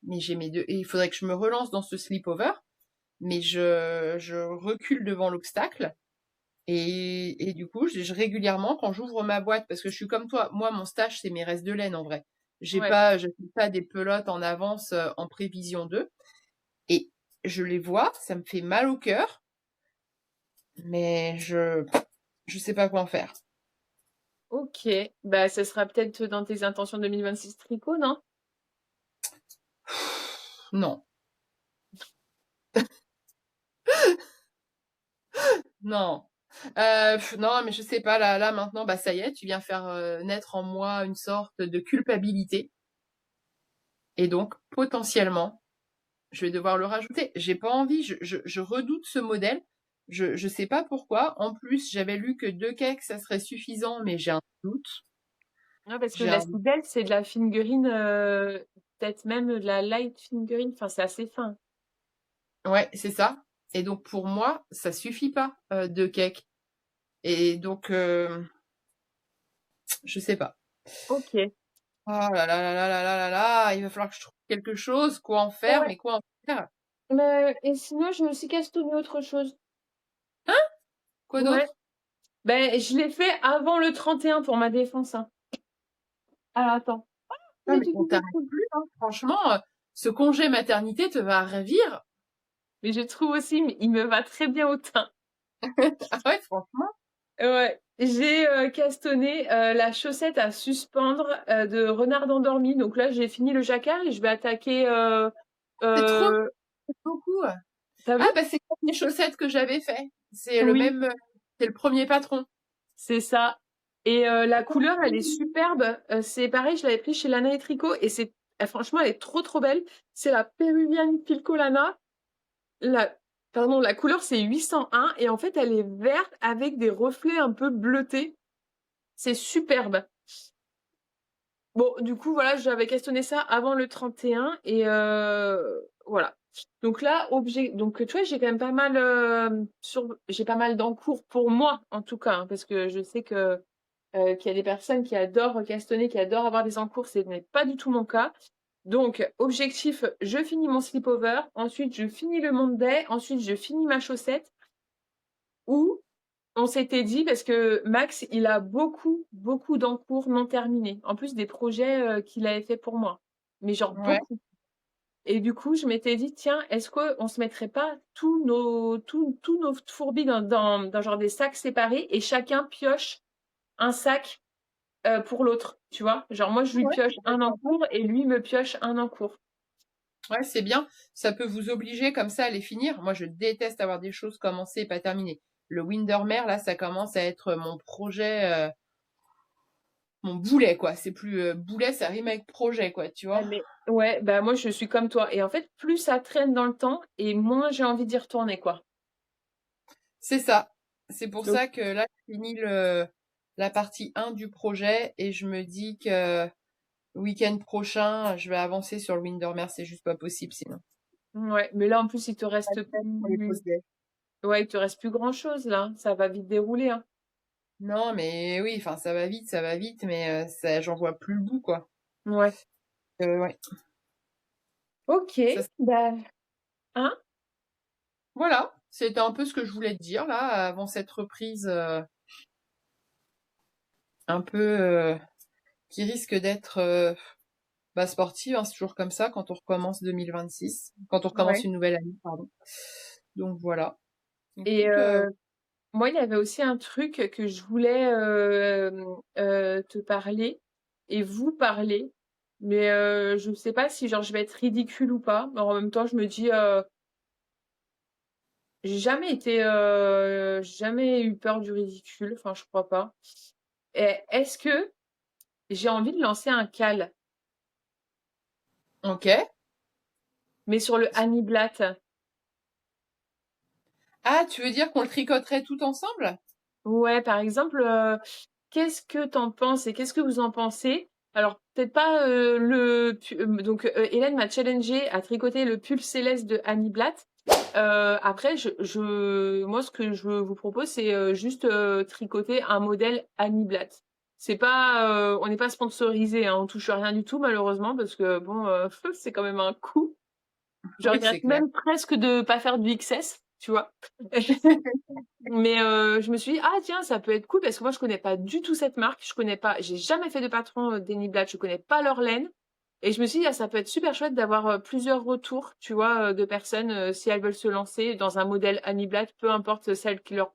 mais j'ai mes deux. Et il faudrait que je me relance dans ce sleepover, mais je recule devant l'obstacle. Et du coup, régulièrement, quand j'ouvre ma boîte, parce que je suis comme toi, moi, mon stage, c'est mes restes de laine en vrai. Ouais. Je fais pas des pelotes en avance en prévision d'eux. Et je les vois, ça me fait mal au cœur, mais je sais pas quoi en faire. Ok. Bah, ça sera peut-être dans tes intentions 2026 tricot, non? Non, non. Non, mais je sais pas, là, maintenant, bah, ça y est, tu viens faire naître en moi une sorte de culpabilité. Et donc, potentiellement, je vais devoir le rajouter. J'ai pas envie, je redoute ce modèle. Je sais pas pourquoi. En plus, j'avais lu que 2 cakes, ça serait suffisant, mais j'ai un doute. Ouais, parce que J'ai la un, Cybèle, c'est de la fingering, peut-être même de la light fingering. Enfin, c'est assez fin. ouais, c'est ça. Et donc, pour moi, ça suffit pas, 2 cakes. Et donc, je sais pas. Ok. Oh là là là là là là là là, il va falloir que je trouve quelque chose, quoi en faire, Ouais. mais quoi en faire? Mais, et sinon, je me suis questionné autre chose. Quoi Ouais. d'autre? Ben, je l'ai fait avant le 31 pour ma défense, hein. Alors, attends. Ah, Mais mais tu on t'arrête plus, hein. Franchement, ce congé maternité te va ravir. Mais je trouve aussi, mais il me va très bien au teint. Ah ouais, franchement. Ouais, j'ai castonné la chaussette à suspendre de Renard endormi. Donc là, j'ai fini le jacquard et je vais attaquer. C'est trop Euh, beaucoup. T'as vu? Ah bah c'est comme les chaussettes que j'avais fait. C'est le Oui, même, c'est le premier patron. c'est ça. Et la couleur, elle est superbe. C'est pareil, je l'avais pris chez Lana et Tricot et franchement, elle est trop trop belle. C'est la péruvienne Pilcolana. La, pardon, la couleur c'est 801 et en fait, elle est verte avec des reflets un peu bleutés. C'est superbe. Bon, du coup, voilà, j'avais questionné ça avant le 31 et voilà. Donc là, donc tu vois, j'ai quand même pas mal j'ai pas mal d'encours pour moi en tout cas, hein, parce que je sais que qu'il y a des personnes qui adorent questionner, qui adorent avoir des encours, ce n'est pas du tout mon cas. Donc, objectif, je finis mon sleepover, ensuite je finis le Monday, ensuite je finis ma chaussette, ou on s'était dit, parce que Max, il a beaucoup, beaucoup d'encours non terminés. En plus des projets qu'il avait fait pour moi. Mais genre Ouais. beaucoup. Et du coup, je m'étais dit, tiens, est-ce qu'on se mettrait pas tous nos fourbis dans genre des sacs séparés et chacun pioche un sac pour l'autre, tu vois? Genre moi, je lui Ouais, pioche un d'accord. encours et lui me pioche un encours. Ouais, c'est bien. Ça peut vous obliger comme ça à les finir. Moi, je déteste avoir des choses commencées et pas terminées. Le Windermere, là, ça commence à être mon boulet, quoi. C'est plus boulet, ça rime avec projet, quoi, tu Ah, vois. mais ouais, bah moi je suis comme toi. Et en fait, plus ça traîne dans le temps et moins j'ai envie d'y retourner, quoi. C'est ça. C'est pour Donc, ça que là, je finis la partie 1 du projet et je me dis que week-end prochain, je vais avancer sur le Windermere, c'est juste pas possible sinon. ouais, mais là en plus il te Pas reste de tête pour les plus, pauses déj. ouais, il te reste plus grand-chose là. Ça va vite dérouler, hein. Non, mais oui, enfin ça va vite, mais ça, j'en vois plus le bout, quoi. Ouais. Ouais, Ok, ça, bah, hein? voilà, c'était un peu ce que je voulais te dire là, avant cette reprise un peu qui risque d'être bah, sportive, hein, c'est toujours comme ça quand on recommence 2026, quand on recommence Ouais. une nouvelle année, pardon. Donc voilà. Et Écoute, moi, il y avait aussi un truc que je voulais te parler et vous parler, mais je ne sais pas si genre je vais être ridicule ou pas. Mais en même temps, je me dis, j'ai jamais eu peur du ridicule. Enfin, je crois pas. Et est-ce que j'ai envie de lancer un cal, ok. mais sur le Hanniblatt? Ah, tu veux dire qu'on le tricoterait tout ensemble? Ouais, par exemple, qu'est-ce que t'en penses et qu'est-ce que vous en pensez? Alors, peut-être pas donc Hélène m'a challengé à tricoter le pull céleste de Annie Blatt. Après, moi, ce que je vous propose, c'est juste tricoter un modèle Annie Blatt. C'est pas, on n'est pas sponsorisé, hein, on touche rien du tout malheureusement parce que bon, c'est quand même un coût. Je Oui, regrette c'est clair. même presque de pas faire du XS, tu vois. Mais je me suis dit: «Ah tiens, ça peut être cool» parce que moi je connais pas du tout cette marque, je connais pas j'ai jamais fait de patron, Denny Blatt, je connais pas leur laine et je me suis dit: «Ah ça peut être super chouette d'avoir, plusieurs retours», tu vois, de personnes, si elles veulent se lancer dans un modèle Annie Blatt, peu importe celle qui leur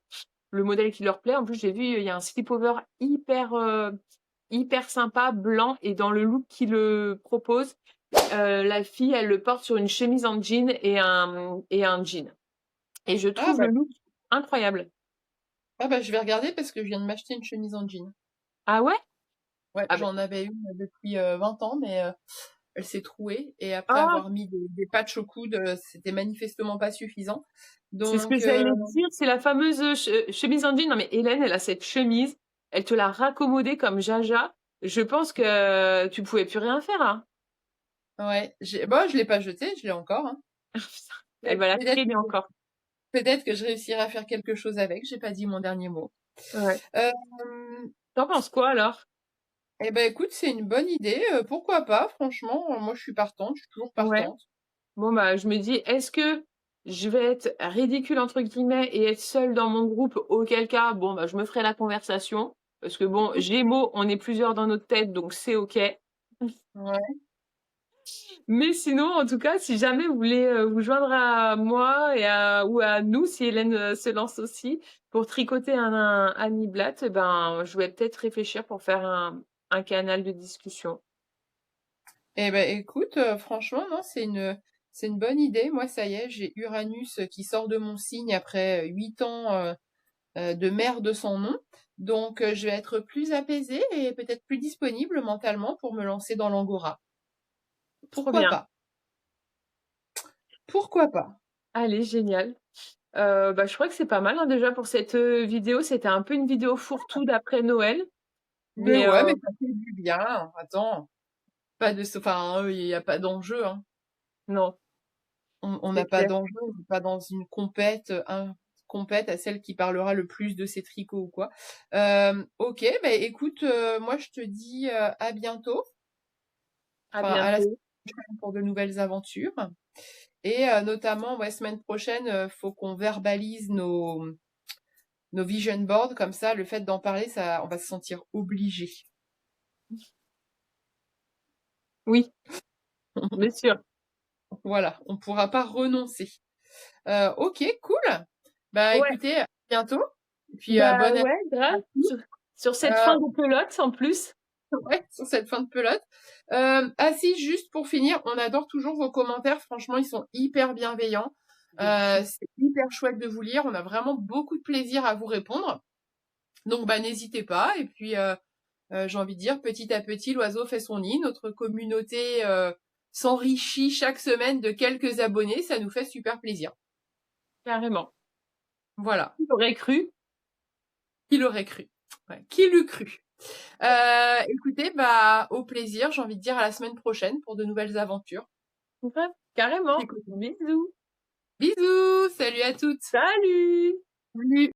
le modèle qui leur plaît. En plus, j'ai vu, il y a un slip-over hyper sympa, blanc et dans le look qu'il le propose, la fille, elle le porte sur une chemise en jean et un jean et je Ah trouve bah, le look incroyable. ah bah, je vais regarder parce que je viens de m'acheter une chemise en jean. Ah ouais? Ouais, Ah beh, j'en avais une depuis 20 ans, mais elle s'est trouée et après ah! avoir mis des patchs au coude, c'était manifestement pas suffisant. C'est ce que Donc j'allais dire, c'est la fameuse, chemise en jean. Non mais Hélène, elle a cette chemise, elle te l'a raccommodée comme Jaja. Je pense que tu pouvais plus rien faire, hein. ouais, bon, je l'ai pas jetée, je l'ai encore, hein. Elle va la Peut-être traîner encore. peut-être que je réussirai à faire quelque chose avec, j'ai pas dit mon dernier mot. Ouais. Hem, Tu penses quoi alors? et ben, écoute, c'est une bonne idée, pourquoi pas? Franchement, moi je suis partante, je suis toujours Ouais. partante. Bon bah, je me dis: «Est-ce que je vais être «ridicule» entre guillemets et être seule dans mon groupe?» auquel cas, bon bah, je me ferai la conversation. Parce que bon, Gémeaux, on est plusieurs dans notre tête, donc c'est OK. Ouais. Mais sinon, en tout cas, si jamais vous voulez vous joindre à moi ou à nous, si Hélène se lance aussi, pour tricoter un Annie Blatt, eh ben, je vais peut-être réfléchir pour faire un canal de discussion. Eh ben, écoute, franchement, non, c'est une bonne idée. Moi, ça y est, j'ai Uranus qui sort de mon signe après 8 ans de mère de son nom. Donc, je vais être plus apaisée et peut-être plus disponible mentalement pour me lancer dans l'angora. Trop Pourquoi bien. pas? Pourquoi pas? Allez, génial. Bah, je crois que c'est pas mal hein, déjà pour cette vidéo. C'était un peu une vidéo fourre-tout d'après Noël. Mais Mais ouais, mais ça fait du bien. Attends, pas de, enfin, il n'y a pas d'enjeu, hein. non, On c'est n'a pas clair. d'enjeu, on n'est pas dans une compète, compète à celle qui parlera le plus de ses tricots ou quoi. Ok, bah écoute, moi je te dis à bientôt, À enfin à la semaine bientôt. prochaine pour de nouvelles aventures. Et notamment, ouais, semaine prochaine, faut qu'on verbalise nos vision boards, comme ça, le fait d'en parler, ça, on va se sentir obligé. Oui, bien sûr. Voilà, on pourra pas renoncer. Ok, cool. Bah Ouais. écoutez, à bientôt. Et puis Bah bonne année ouais, grave. à tous. Sur cette Euh, fin de pelote en plus. Ouais, sur cette fin de pelote. Ah si, juste pour finir, on adore toujours vos commentaires. Franchement, ils sont hyper bienveillants. C'est hyper chouette de vous lire. On a vraiment beaucoup de plaisir à vous répondre. Donc, bah, n'hésitez pas. Et puis, j'ai envie de dire, petit à petit, l'oiseau fait son nid. Notre communauté s'enrichit chaque semaine de quelques abonnés. Ça nous fait super plaisir. Carrément. Voilà. Qui l'aurait cru? Qui l'aurait cru? Ouais. Qui l'eût cru? Écoutez, bah, au plaisir, j'ai envie de dire à la semaine prochaine pour de nouvelles aventures. Ouais, carrément. Écoute. Bisous. Bisous, salut à toutes. Salut! Salut.